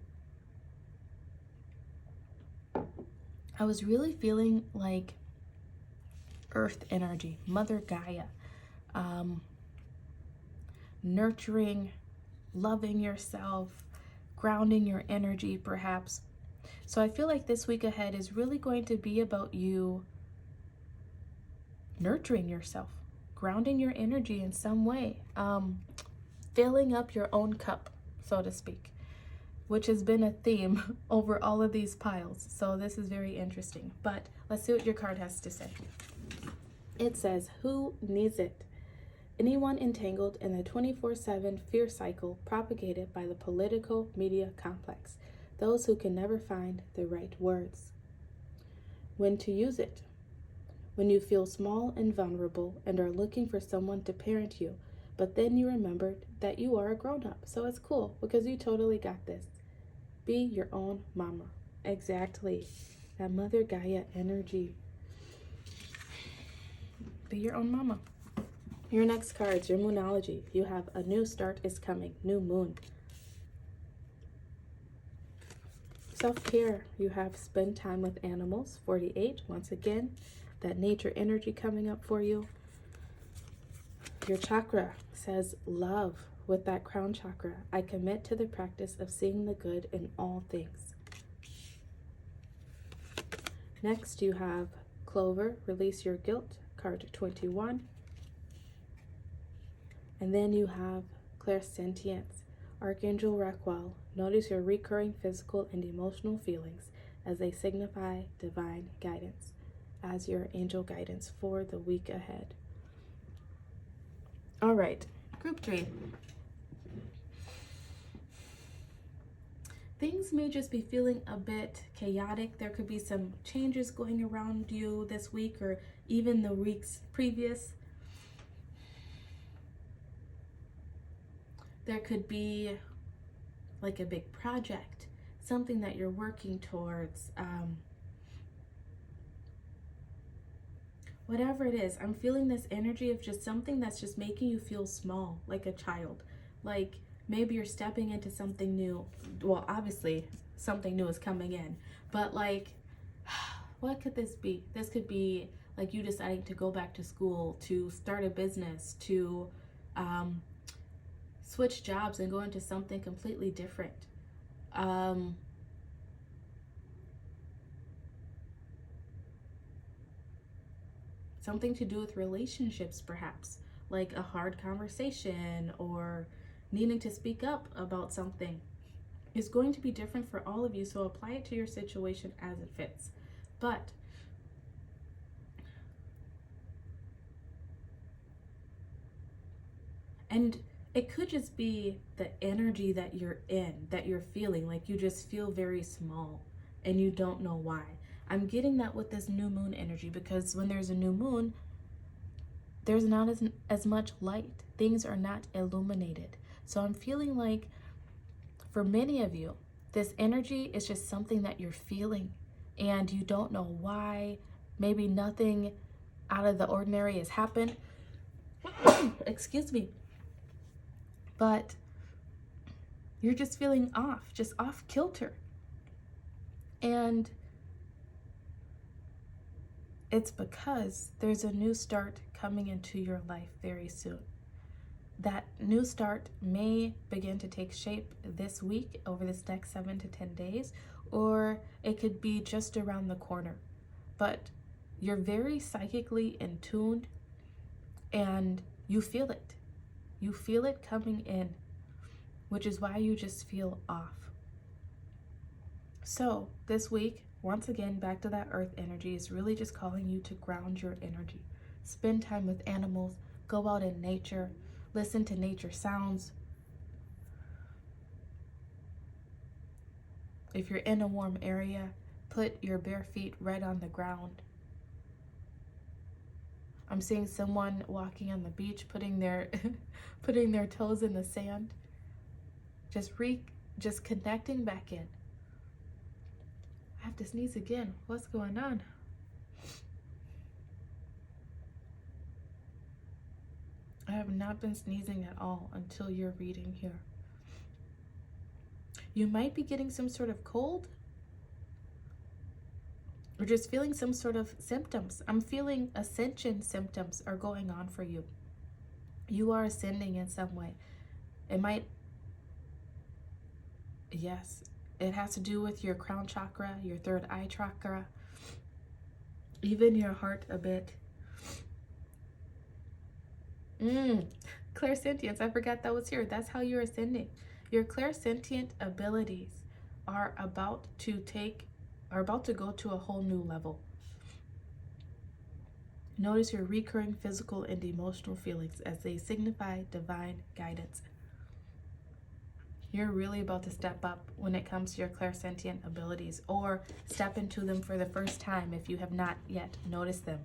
Speaker 1: I was really feeling like earth energy, Mother Gaia, nurturing, loving yourself, grounding your energy perhaps. So I feel like this week ahead is really going to be about you nurturing yourself, grounding your energy in some way, filling up your own cup, so to speak, which has been a theme over all of these piles. So this is very interesting. But let's see what your card has to say. It says, who needs it? Anyone entangled in the 24/7 fear cycle propagated by the political media complex. Those who can never find the right words. When to use it. When you feel small and vulnerable and are looking for someone to parent you, but then you remembered that you are a grown-up. So it's cool because you totally got this. Be your own mama. Exactly. That Mother Gaia energy. Be your own mama. Your next cards, your moonology. You have a new start is coming. New moon. Self-care. You have spend time with animals. 48. Once again, that nature energy coming up for you. Your chakra says love with that crown chakra. I commit to the practice of seeing the good in all things. Next, you have Clover, release your guilt, card 21. And then you have Clairsentience, Archangel Raquel, notice your recurring physical and emotional feelings as they signify divine guidance, as your angel guidance for the week ahead. All right, group 3. Things may just be feeling a bit chaotic. There could be some changes going around you this week or even the weeks previous. There could be like a big project, something that you're working towards. Whatever it is, I'm feeling this energy of just something that's just making you feel small, like a child. Like maybe you're stepping into something new. Well, obviously something new is coming in, but like, what could this be? This could be like you deciding to go back to school, to start a business, to switch jobs and go into something completely different. Something to do with relationships, perhaps, like a hard conversation or needing to speak up about something is going to be different for all of you. So apply it to your situation as it fits. But and it could just be the energy that you're in, that you're feeling, like you just feel very small and you don't know why. I'm getting that with this new moon energy because when there's a new moon, there's not as much light. Things are not illuminated. So I'm feeling like for many of you, this energy is just something that you're feeling and you don't know why. Maybe nothing out of the ordinary has happened. Excuse me. But you're just feeling off, just off kilter. And it's because there's a new start coming into your life very soon. That new start may begin to take shape this week, over this next 7 to 10 days, or it could be just around the corner. But you're very psychically in tune and you feel it. You feel it coming in, which is why you just feel off. So this week, once again, back to that earth energy is really just calling you to ground your energy. Spend time with animals, go out in nature, listen to nature sounds. If you're in a warm area, put your bare feet right on the ground. I'm seeing someone walking on the beach, putting their toes in the sand. Just connecting back in. I have to sneeze again. What's going on? I have not been sneezing at all until your reading here. You might be getting some sort of cold or just feeling some sort of symptoms. I'm feeling ascension symptoms are going on for you. You are ascending in some way. It might, yes, it has to do with your crown chakra, your third eye chakra, even your heart a bit. Clairsentience, I forgot that was here. That's how you're ascending. Your clairsentient abilities are about to go to a whole new level. Notice your recurring physical and emotional feelings as they signify divine guidance. You're really about to step up when it comes to your clairsentient abilities, or step into them for the first time if you have not yet noticed them.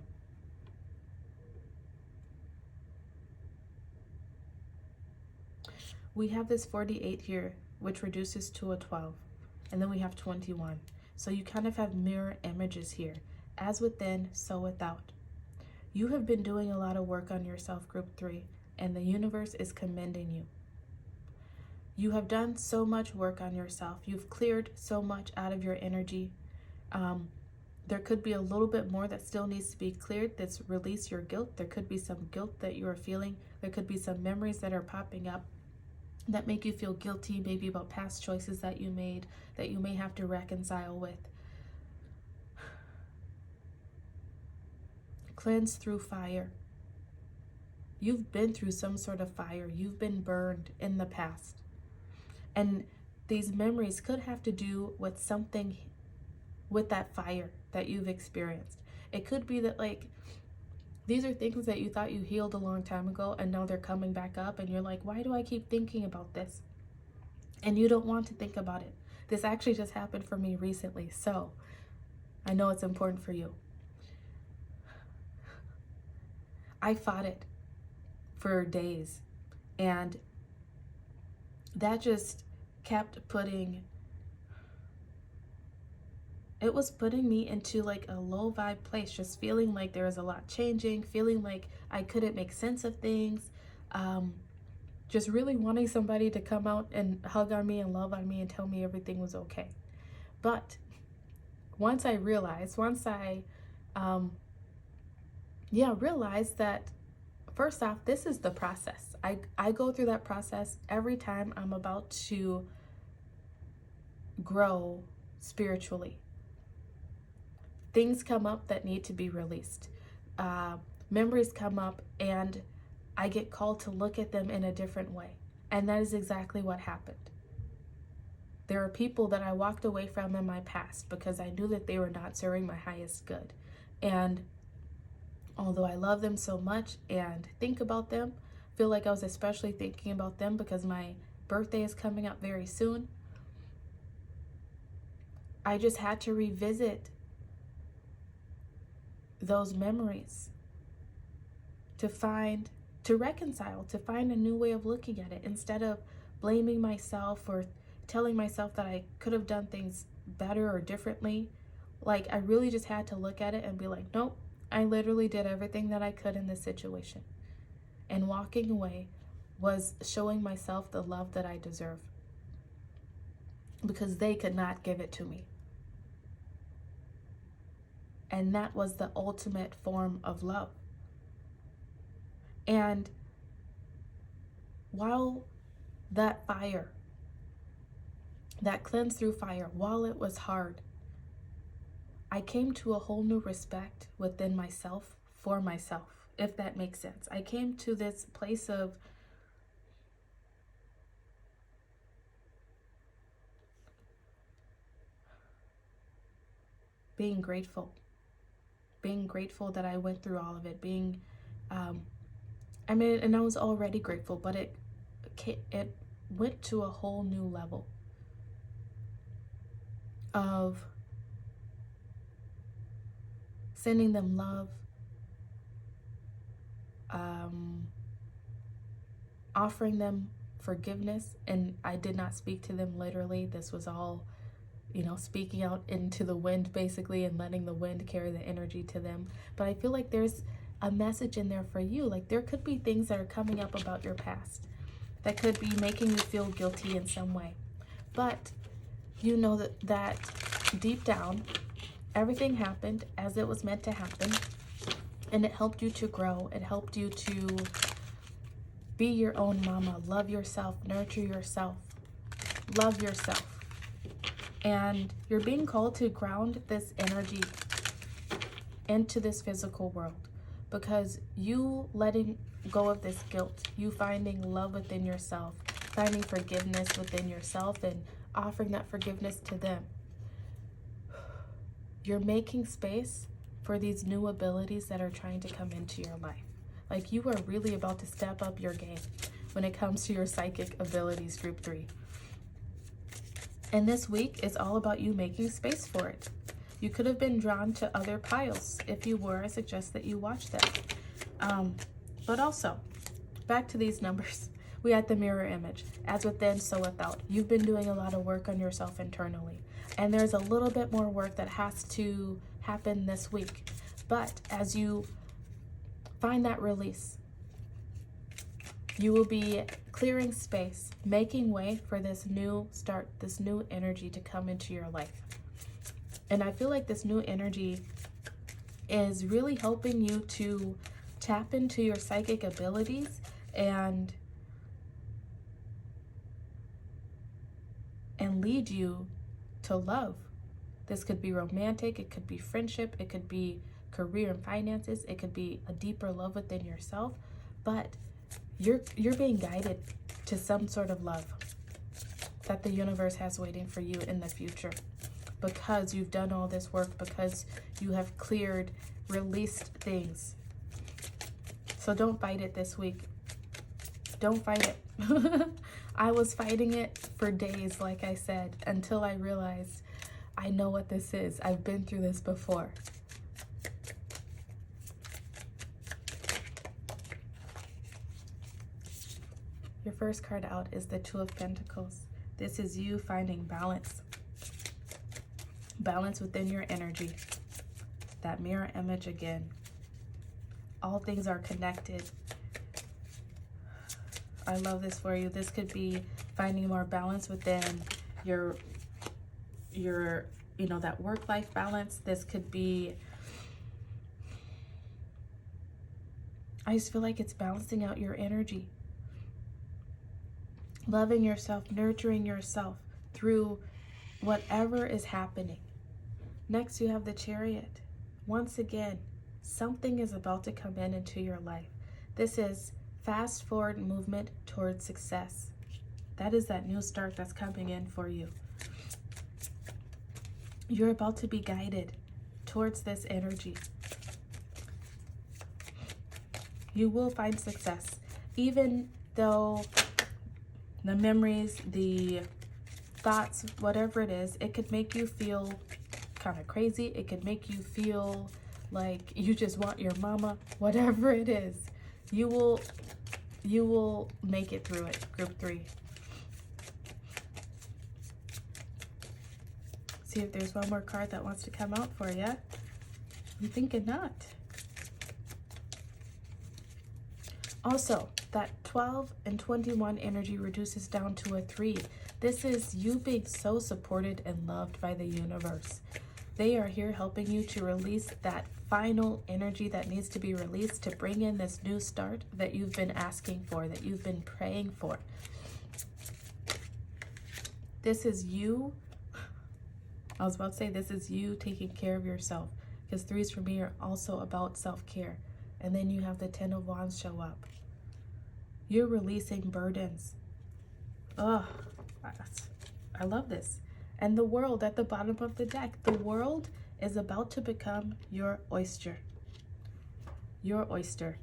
Speaker 1: We have this 48 here, which reduces to a 12, and then we have 21. So you kind of have mirror images here. As within, so without. You have been doing a lot of work on yourself, group 3, and the universe is commending you. You have done so much work on yourself. You've cleared so much out of your energy. There could be a little bit more that still needs to be cleared. That's release your guilt. There could be some guilt that you are feeling. There could be some memories that are popping up that make you feel guilty, maybe about past choices that you made that you may have to reconcile with. Cleanse through fire. You've been through some sort of fire. You've been burned in the past. And these memories could have to do with something with that fire that you've experienced. It could be that, like, these are things that you thought you healed a long time ago, and now they're coming back up, and you're like, why do I keep thinking about this? And you don't want to think about it. This actually just happened for me recently, so I know it's important for you. I fought it for days, and that just kept putting me into like a low vibe place, just feeling like there was a lot changing, feeling like I couldn't make sense of things, just really wanting somebody to come out and hug on me and love on me and tell me everything was okay. But once I realized that, first off, this is the process. I go through that process every time I'm about to grow spiritually. Things come up that need to be released. Memories come up, and I get called to look at them in a different way. And that is exactly what happened. There are people that I walked away from in my past because I knew that they were not serving my highest good. And although I love them so much and think about them, feel like I was especially thinking about them because my birthday is coming up very soon, I just had to revisit those memories to reconcile, to find a new way of looking at it, instead of blaming myself or telling myself that I could have done things better or differently. Like, I really just had to look at it and be like, nope, I literally did everything that I could in this situation. And walking away was showing myself the love that I deserve, because they could not give it to me. And that was the ultimate form of love. And while that fire, that cleanse through fire, while it was hard, I came to a whole new respect within myself for myself, if that makes sense. I came to this place of being grateful that I went through all of it, and I was already grateful, but it went to a whole new level of sending them love, offering them forgiveness. And I did not speak to them literally. This was all, speaking out into the wind basically, and letting the wind carry the energy to them. But I feel like there's a message in there for you. Like, there could be things that are coming up about your past that could be making you feel guilty in some way. But you know that deep down, everything happened as it was meant to happen, and it helped you to grow. It helped you to Be your own mama. Love yourself. Nurture yourself. Love yourself. And you're being called to ground this energy into this physical world, because you letting go of this guilt, you finding love within yourself, finding forgiveness within yourself and offering that forgiveness to them. You're making space for these new abilities that are trying to come into your life. Like, you are really about to step up your game when it comes to your psychic abilities, group 3. And this week is all about you making space for it. You could have been drawn to other piles. If you were, I suggest that you watch them. But also, back to these numbers. We had the mirror image. As within, so without. You've been doing a lot of work on yourself internally. And there's a little bit more work that has to happen this week. But as you find that release, you will be clearing space, making way for this new start, this new energy to come into your life. And I feel like this new energy is really helping you to tap into your psychic abilities and lead you to love. This could be romantic, it could be friendship, it could be career and finances, it could be a deeper love within yourself, but you're being guided to some sort of love that the universe has waiting for you in the future, because you've done all this work, because you have cleared, released things. So don't fight it this week. Don't fight it. I was fighting it for days, like I said, until I realized I know what this is. I've been through this before. Your first card out is the Two of Pentacles. This is you finding balance. Balance within your energy. That mirror image again. All things are connected. I love this for you. This could be finding more balance within your that work-life balance. This could be, I just feel like it's balancing out your energy. Loving yourself, nurturing yourself through whatever is happening. Next, you have the Chariot. Once again, something is about to come into your life. This is fast forward movement towards success. That is that new start that's coming in for you. You're about to be guided towards this energy. You will find success, even though the memories, the thoughts, whatever it is, it could make you feel kind of crazy. It could make you feel like you just want your mama. Whatever it is, you will make it through it, group 3. See if there's one more card that wants to come out for you. I'm thinking not. Also, that 12 and 21 energy reduces down to a 3. This is you being so supported and loved by the universe. They are here helping you to release that final energy that needs to be released to bring in this new start that you've been asking for, that you've been praying for. This is you. I was about to say this is you taking care of yourself, because 3s for me are also about self-care. And then you have the 10 of Wands show up. You're releasing burdens. Oh, I love this. And the world at the bottom of the deck. The world is about to become your oyster. Your oyster.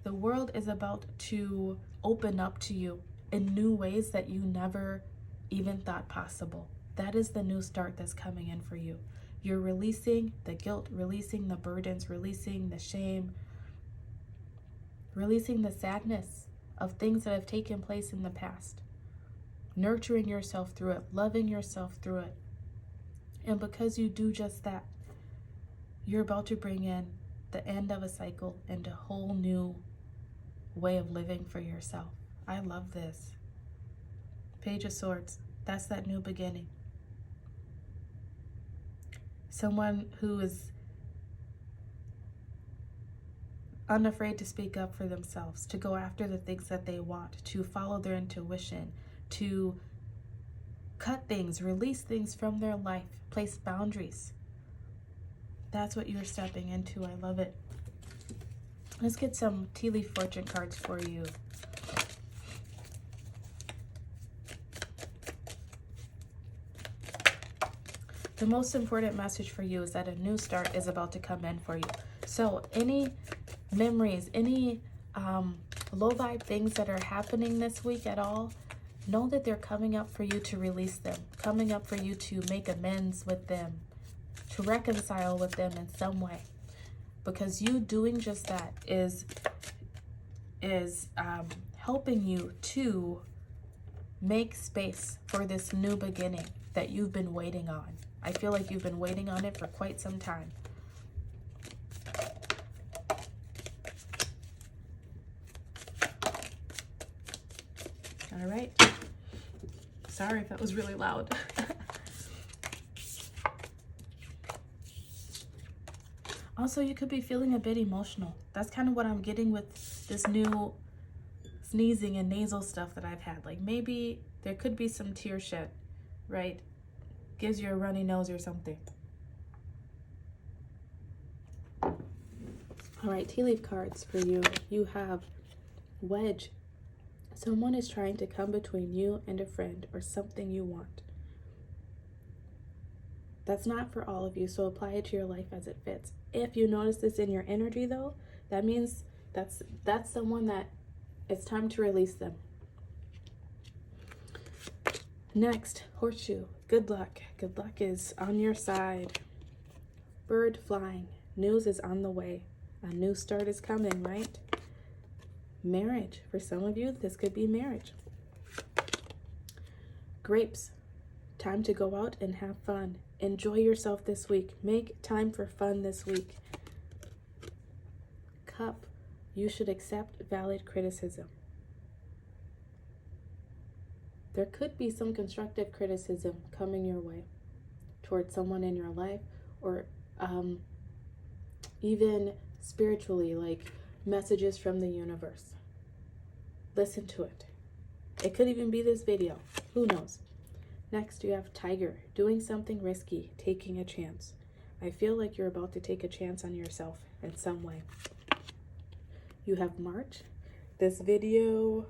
Speaker 1: The world is about to open up to you in new ways that you never even thought possible. That is the new start that's coming in for you. You're releasing the guilt, releasing the burdens, releasing the shame, releasing the sadness of things that have taken place in the past. Nurturing yourself through it, loving yourself through it. And because you do just that, you're about to bring in the end of a cycle and a whole new way of living for yourself. I love this. Page of Swords, that's that new beginning. Someone who is unafraid to speak up for themselves, to go after the things that they want, to follow their intuition, to cut things, release things from their life, place boundaries. That's what you're stepping into. I love it. Let's get some tea leaf fortune cards for you. The most important message for you is that a new start is about to come in for you. So any memories, any low vibe things that are happening this week at all, know that they're coming up for you to release them, coming up for you to make amends with them, to reconcile with them in some way. Because you doing just that is helping you to make space for this new beginning that you've been waiting on. I feel like you've been waiting on it for quite some time. All right. Sorry if that was really loud. Also, you could be feeling a bit emotional. That's kind of what I'm getting with this new sneezing and nasal stuff that I've had. Like maybe there could be some tear shed, right? Gives you a runny nose or something. All right, tea leaf cards for you. You have wedge. Someone is trying to come between you and a friend or something you want. That's not for all of you, so apply it to your life as it fits. If you notice this in your energy though, that means that's someone that it's time to release them. Next, horseshoe. Good luck. Good luck is on your side. Bird flying. News is on the way. A new start is coming, right? Marriage. For some of you, this could be marriage. Grapes. Time to go out and have fun. Enjoy yourself this week. Make time for fun this week. Cup. You should accept valid criticism. There could be some constructive criticism coming your way towards someone in your life, or even spiritually, like messages from the universe. Listen to it. It could even be this video. Who knows? Next, you have tiger. Doing something risky, taking a chance. I feel like you're about to take a chance on yourself in some way. You have March. This video,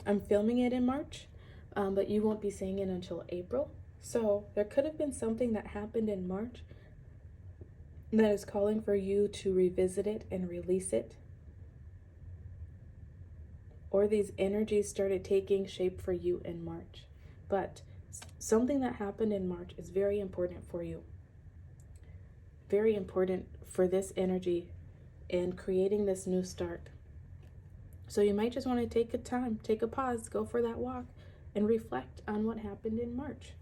Speaker 1: I'm filming it in March, but you won't be seeing it until April. So there could have been something that happened in March that is calling for you to revisit it and release it. Or these energies started taking shape for you in March. But something that happened in March is very important for you. Very important for this energy in creating this new start. So you might just want to take a time, take a pause, go for that walk, and reflect on what happened in March.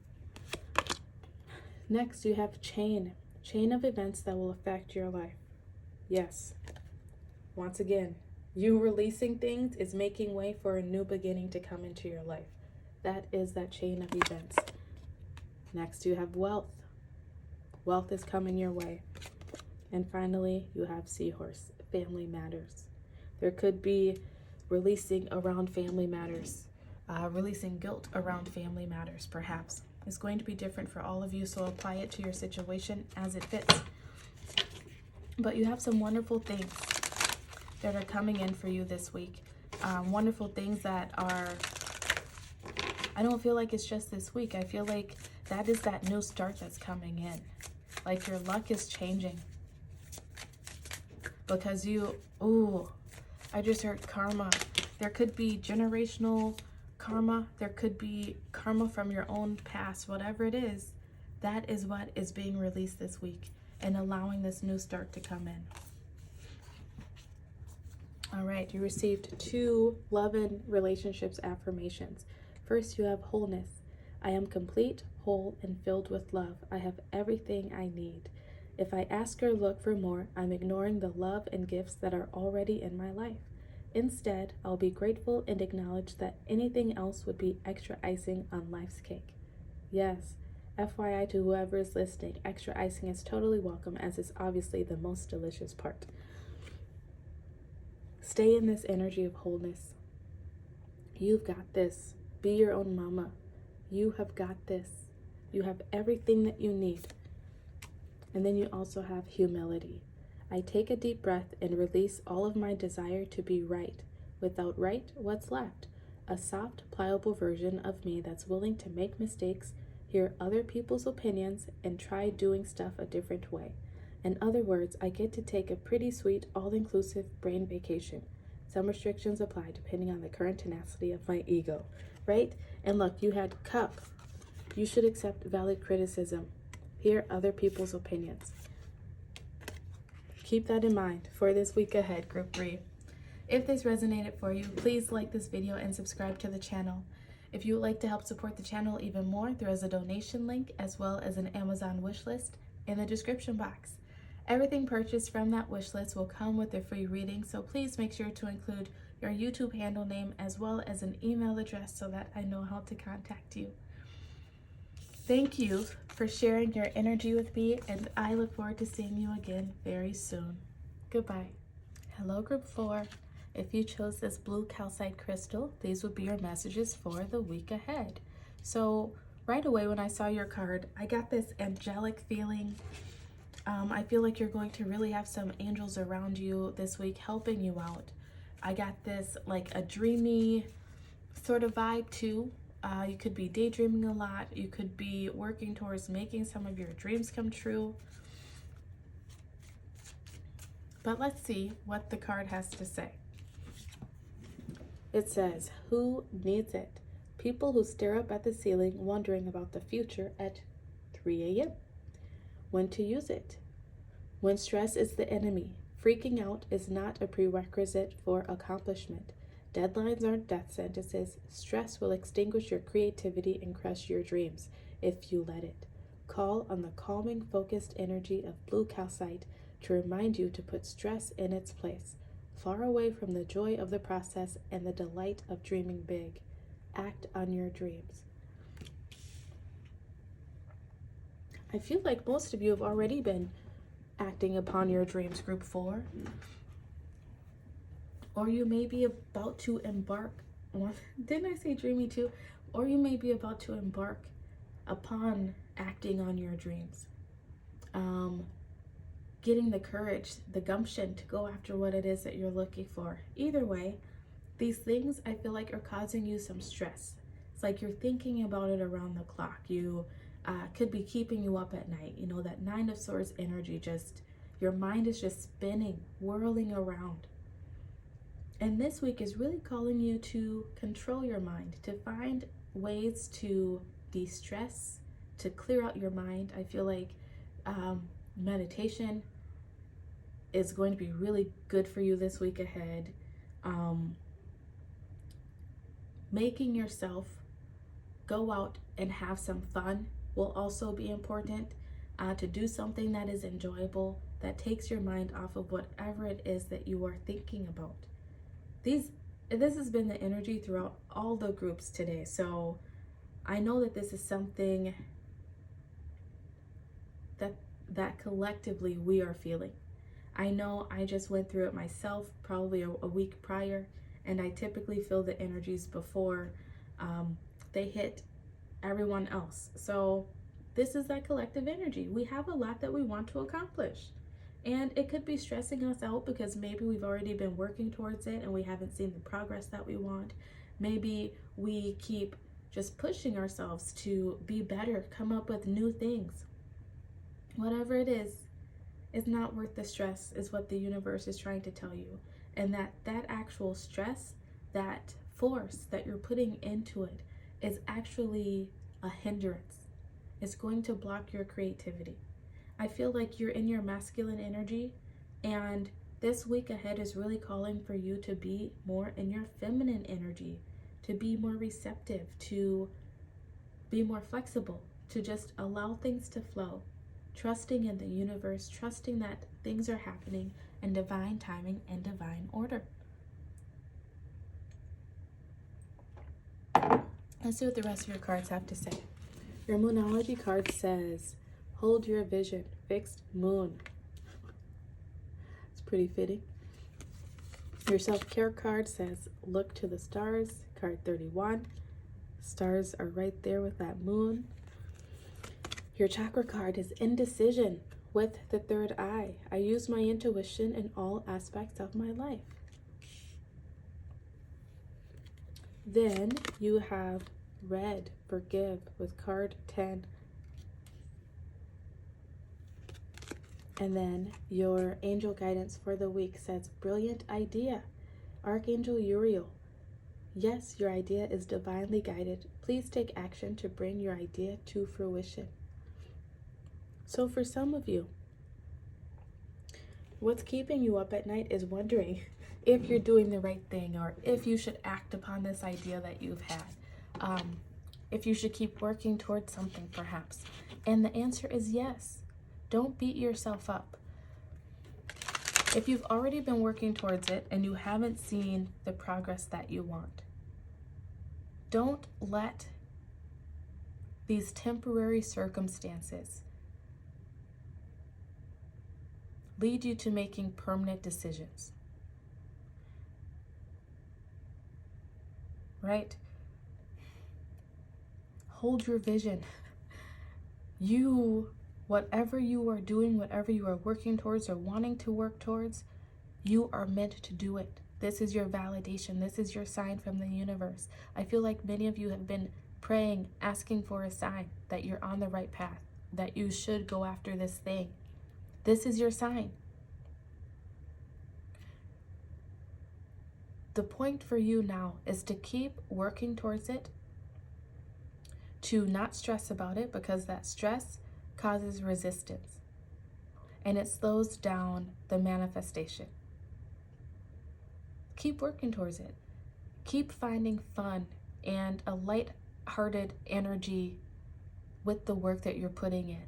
Speaker 1: Next, you have chain. Chain of events that will affect your life. Yes. Once again, you releasing things is making way for a new beginning to come into your life. That is that chain of events. Next, you have wealth. Wealth is coming your way. And finally, you have seahorse. Family matters. There could be releasing around family matters. Releasing guilt around family matters, perhaps. It's going to be different for all of you, so apply it to your situation as it fits. But you have some wonderful things that are coming in for you this week. Wonderful things that are, I don't feel like it's just this week. I feel like that is that new start that's coming in. Like your luck is changing. Because I just heard karma. There could be generational karma. There could be karma from your own past. Whatever it is, that is what is being released this week and allowing this new start to come in. All right, you received 2 love and relationships affirmations. First, you have wholeness. I am complete, whole, and filled with love. I have everything I need. If I ask or look for more, I'm ignoring the love and gifts that are already in my life. Instead, I'll be grateful and acknowledge that anything else would be extra icing on life's cake. Yes, FYI to whoever is listening, extra icing is totally welcome, as it's obviously the most delicious part. Stay in this energy of wholeness. You've got this. Be your own mama. You have got this. You have everything that you need. And then you also have humility. I take a deep breath and release all of my desire to be right. Without right, what's left? A soft, pliable version of me that's willing to make mistakes, hear other people's opinions, and try doing stuff a different way. In other words, I get to take a pretty sweet, all-inclusive brain vacation. Some restrictions apply depending on the current tenacity of my ego, right? And look, you had cup. You should accept valid criticism. Hear other people's opinions. Keep that in mind for this week ahead, Group 3. If this resonated for you, please like this video and subscribe to the channel. If you would like to help support the channel even more, there is a donation link as well as an Amazon wishlist in the description box. Everything purchased from that wishlist will come with a free reading, so please make sure to include your YouTube handle name as well as an email address so that I know how to contact you. Thank you for sharing your energy with me, and I look forward to seeing you again very soon. Goodbye. Hello, Group 4. If you chose this blue calcite crystal, these would be your messages for the week ahead. So right away when I saw your card, I got this angelic feeling. I feel like you're going to really have some angels around you this week helping you out. I got this like a dreamy sort of vibe too. You could be daydreaming a lot. You could be working towards making some of your dreams come true. But let's see what the card has to say. It says, who needs it? People who stare up at the ceiling wondering about the future at 3 a.m. When to use it? When stress is the enemy. Freaking out is not a prerequisite for accomplishment. Deadlines aren't death sentences. Stress will extinguish your creativity and crush your dreams if you let it. Call on the calming, focused energy of blue calcite to remind you to put stress in its place, far away from the joy of the process and the delight of dreaming big. Act on your dreams. I feel like most of you have already been acting upon your dreams, Group 4. Or you may be about to embark on, didn't I say dreamy too? Or you may be about to embark upon acting on your dreams. Getting the courage, the gumption to go after what it is that you're looking for. Either way, these things I feel like are causing you some stress. It's like you're thinking about it around the clock. You could be keeping you up at night. You know, that 9 of Swords energy, just your mind is just spinning, whirling around. And this week is really calling you to control your mind, to find ways to de-stress, to clear out your mind. I feel like meditation is going to be really good for you this week ahead. Making yourself go out and have some fun will also be important. To do something that is enjoyable, that takes your mind off of whatever it is that you are thinking about. This has been the energy throughout all the groups today. So I know that this is something that collectively we are feeling. I know I just went through it myself probably a week prior, and I typically feel the energies before they hit everyone else. So this is that collective energy. We have a lot that we want to accomplish. And it could be stressing us out because maybe we've already been working towards it and we haven't seen the progress that we want. Maybe we keep just pushing ourselves to be better, come up with new things. Whatever it is not worth the stress, is what the universe is trying to tell you. And that actual stress, that force that you're putting into it is actually a hindrance. It's going to block your creativity. I feel like you're in your masculine energy, and this week ahead is really calling for you to be more in your feminine energy, to be more receptive, to be more flexible, to just allow things to flow, trusting in the universe, trusting that things are happening in divine timing and divine order. Let's see what the rest of your cards have to say. Your Moonology card says, hold your vision, fixed moon. It's pretty fitting. Your self-care card says, look to the stars, card 31. Stars are right there with that moon. Your chakra card is indecision with the third eye. I use my intuition in all aspects of my life. Then you have red, forgive, with card 10. And then your angel guidance for the week says, brilliant idea. Archangel Uriel. Yes, your idea is divinely guided. Please take action to bring your idea to fruition. So for some of you, what's keeping you up at night is wondering if you're doing the right thing, or if you should act upon this idea that you've had. If you should keep working towards something, perhaps. And the answer is yes. Don't beat yourself up. If you've already been working towards it and you haven't seen the progress that you want, don't let these temporary circumstances lead you to making permanent decisions. Right? Hold your vision. Whatever you are doing, whatever you are working towards or wanting to work towards, you are meant to do it. This is your validation. This is your sign from the universe. I feel like many of you have been praying, asking for a sign that you're on the right path, that you should go after this thing. This is your sign. The point for you now is to keep working towards it, to not stress about it, because that stress causes resistance and it slows down the manifestation. Keep working towards it. Keep finding fun and a light-hearted energy with the work that you're putting in.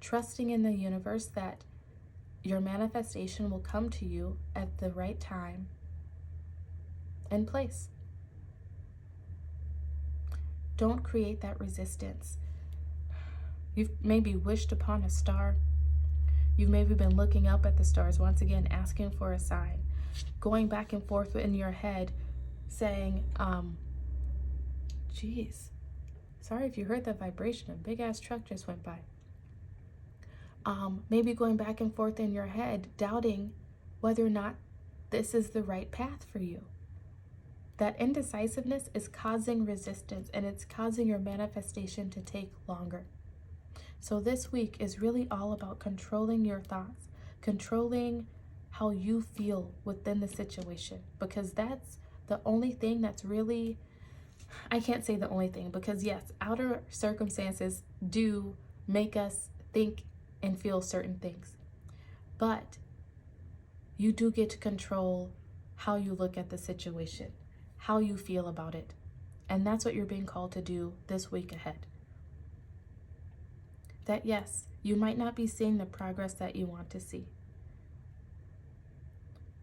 Speaker 1: Trusting in the universe that your manifestation will come to you at the right time and place. Don't create that resistance. You've maybe wished upon a star. You've maybe been looking up at the stars, once again, asking for a sign, going back and forth in your head, saying, geez, sorry if you heard that vibration. A big ass truck just went by. Maybe going back and forth in your head, doubting whether or not this is the right path for you. That indecisiveness is causing resistance, and it's causing your manifestation to take longer. So this week is really all about controlling your thoughts, controlling how you feel within the situation, because that's the only thing that's really, I can't say the only thing, because yes, outer circumstances do make us think and feel certain things, but you do get to control how you look at the situation, how you feel about it. And that's what you're being called to do this week ahead. That yes, you might not be seeing the progress that you want to see,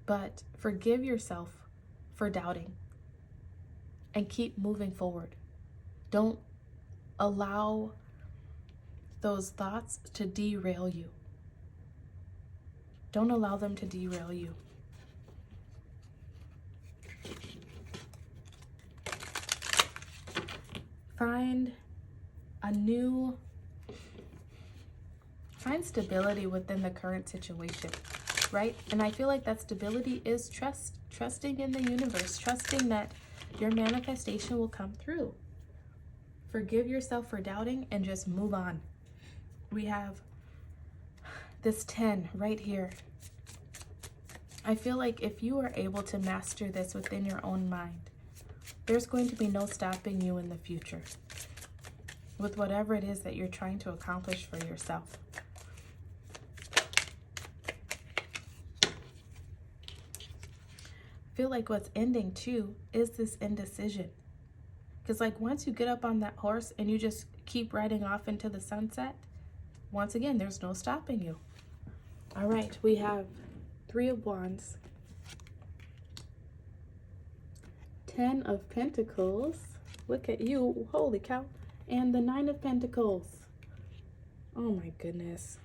Speaker 1: but forgive yourself for doubting and keep moving forward. Don't allow those thoughts to derail you. Don't allow them to derail you. Find stability within the current situation, right? And I feel like that stability is trusting in the universe, trusting that your manifestation will come through. Forgive yourself for doubting and just move on. We have this 10 right here. I feel like if you are able to master this within your own mind, there's going to be no stopping you in the future with whatever it is that you're trying to accomplish for yourself. I feel like what's ending too is this indecision. Because like once you get up on that horse and you just keep riding off into the sunset, once again, there's no stopping you. All right, we have 3 of Wands, 10 of Pentacles, look at you, holy cow, and the 9 of Pentacles. Oh my goodness.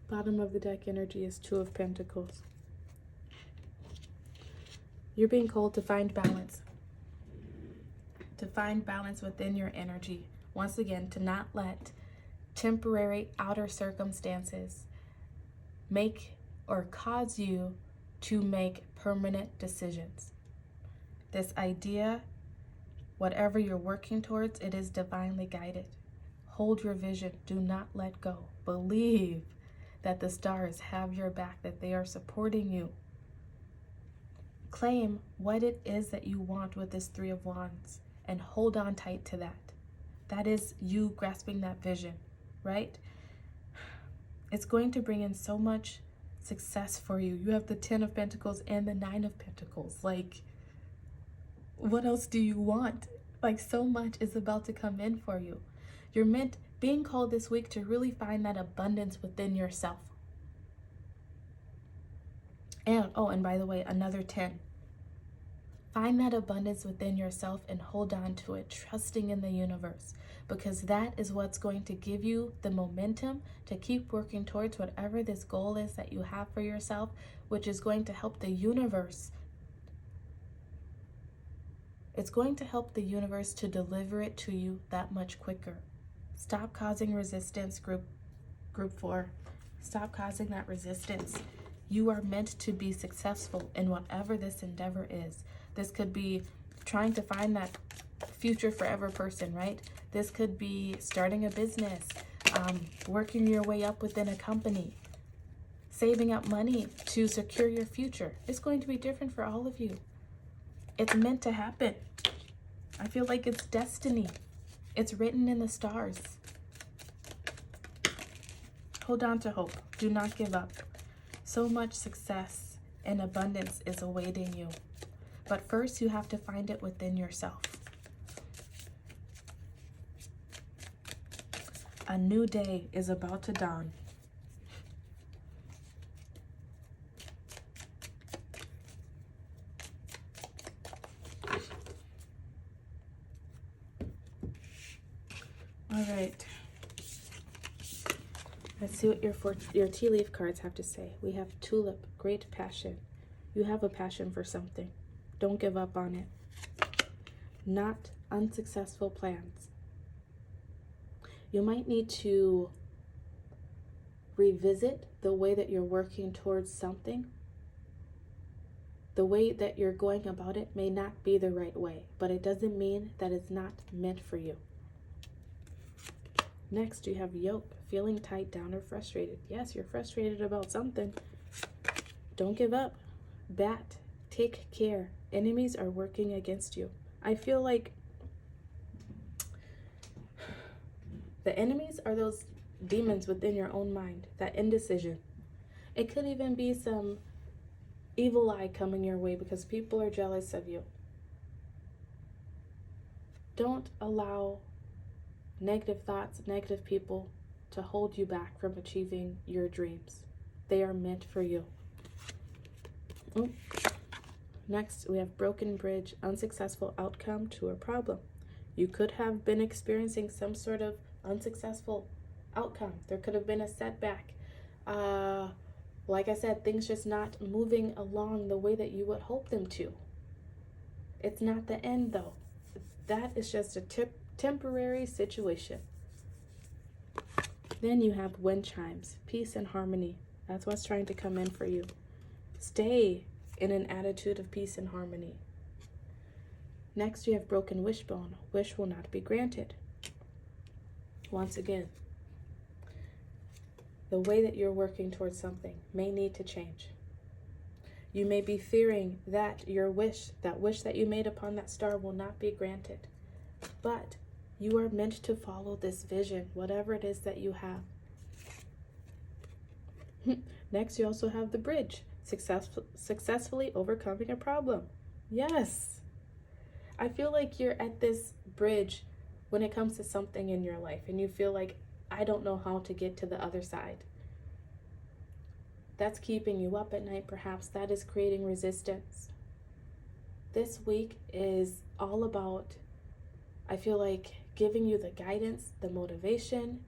Speaker 1: Bottom of the deck energy is Two of Pentacles. You're being called to find balance. To find balance within your energy. Once again, to not let temporary outer circumstances make or cause you to make permanent decisions. This idea, whatever you're working towards, it is divinely guided. Hold your vision. Do not let go. Believe that the stars have your back, that they are supporting you. Claim what it is that you want with this Three of Wands and hold on tight to that. That is you grasping that vision, right? It's going to bring in so much success for you. You have the Ten of Pentacles and the Nine of Pentacles. Like, what else do you want? Like, so much is about to come in for you. You're being called this week to really find that abundance within yourself. And, oh, and by the way, another 10. Find that abundance within yourself and hold on to it, trusting in the universe, because that is what's going to give you the momentum to keep working towards whatever this goal is that you have for yourself, which is going to help the universe. It's going to help the universe to deliver it to you that much quicker. Stop causing resistance, group 4. Stop causing that resistance. You are meant to be successful in whatever this endeavor is. This could be trying to find that future forever person, right? This could be starting a business, working your way up within a company, saving up money to secure your future. It's going to be different for all of you. It's meant to happen. I feel like it's destiny. It's written in the stars. Hold on to hope. Do not give up. So much success and abundance is awaiting you. But first, you have to find it within yourself. A new day is about to dawn. All right. Let's see what your tea leaf cards have to say. We have Tulip, great passion. You have a passion for something. Don't give up on it. Not unsuccessful plans. You might need to revisit the way that you're working towards something. The way that you're going about it may not be the right way, but it doesn't mean that it's not meant for you. Next, you have Yoke, feeling tied down or frustrated. Yes, you're frustrated about something. Don't give up. Bat, take care. Enemies are working against you. I feel like the enemies are those demons within your own mind, that indecision. It could even be some evil eye coming your way because people are jealous of you. Don't allow negative thoughts, negative people to hold you back from achieving your dreams. They are meant for you. Ooh. Next, we have broken bridge, unsuccessful outcome to a problem. You could have been experiencing some sort of unsuccessful outcome. There could have been a setback. Like I said, things just not moving along the way that you would hope them to. It's not the end, though. That is just a temporary situation. Then you have wind chimes, peace and harmony. That's what's trying to come in for you. Stay in an attitude of peace and harmony. Next, you have broken wishbone. Wish will not be granted. Once again, the way that you're working towards something may need to change. You may be fearing that your wish, that you made upon that star will not be granted. But you are meant to follow this vision, whatever it is that you have. Next, you also have the bridge, successfully overcoming a problem. Yes. I feel like you're at this bridge when it comes to something in your life and you feel like, I don't know how to get to the other side. That's keeping you up at night, perhaps. That is creating resistance. This week is all about, I feel like, giving you the guidance, the motivation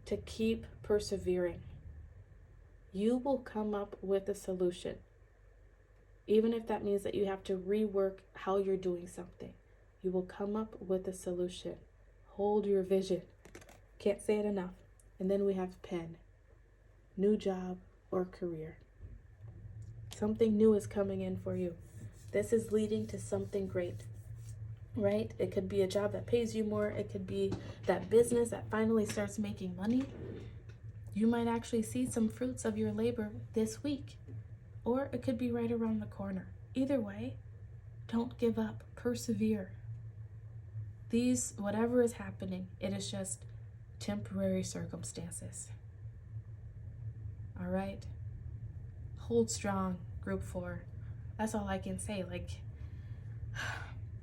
Speaker 1: to keep persevering. You will come up with a solution, even if that means that you have to rework how you're doing something. You will come up with a solution. Hold your vision. Can't say it enough. And then we have pen. New job or career. Something new is coming in for you. This is leading to something great, right? It could be a job that pays you more. It could be that business that finally starts making money. You might actually see some fruits of your labor this week, or it could be right around the corner. Either way, don't give up. Persevere. Whatever is happening, it is just temporary circumstances. All right? Hold strong, group 4. That's all I can say. Like,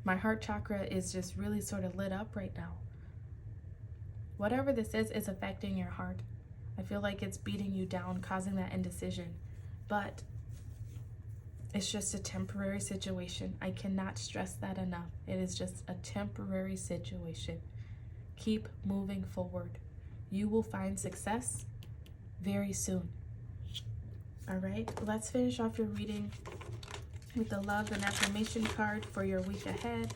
Speaker 1: my heart chakra is just really sort of lit up right now. Whatever this is affecting your heart. I feel like it's beating you down, causing that indecision. But it's just a temporary situation. I cannot stress that enough. It is just a temporary situation. Keep moving forward. You will find success very soon. All right, let's finish off your reading with the love and affirmation card for your week ahead.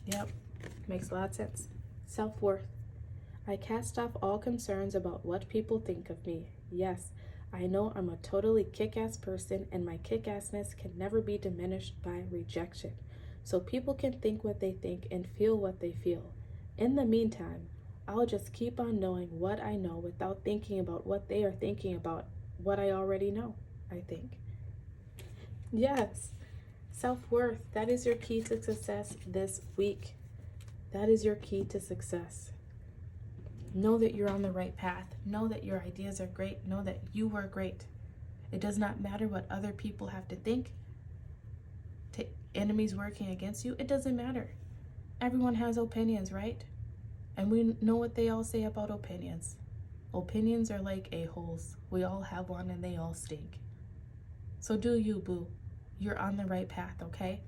Speaker 1: Yep, makes a lot of sense. Self-worth. I cast off all concerns about what people think of me. Yes, I know I'm a totally kick-ass person, and my kick-assness can never be diminished by rejection. So people can think what they think and feel what they feel. In the meantime, I'll just keep on knowing what I know without thinking about what they are thinking about what I already know, I think. Yes, self-worth. That is your key to success this week. That is your key to success. Know that you're on the right path. Know that your ideas are great. Know that you are great. It does not matter what other people have to think. Enemies working against you, it doesn't matter. Everyone has opinions, right? And we know what they all say about opinions. Opinions are like a-holes. We all have one and they all stink. So do you, boo. You're on the right path, okay?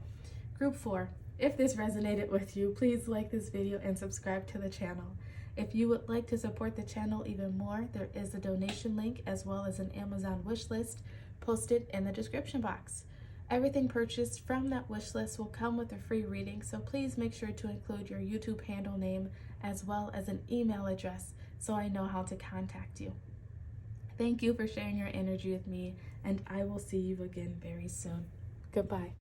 Speaker 1: Group 4, if this resonated with you, please like this video and subscribe to the channel. If you would like to support the channel even more, there is a donation link as well as an Amazon wish list posted in the description box. Everything purchased from that wish list will come with a free reading, so please make sure to include your YouTube handle name as well as an email address so I know how to contact you. Thank you for sharing your energy with me, and I will see you again very soon. Goodbye.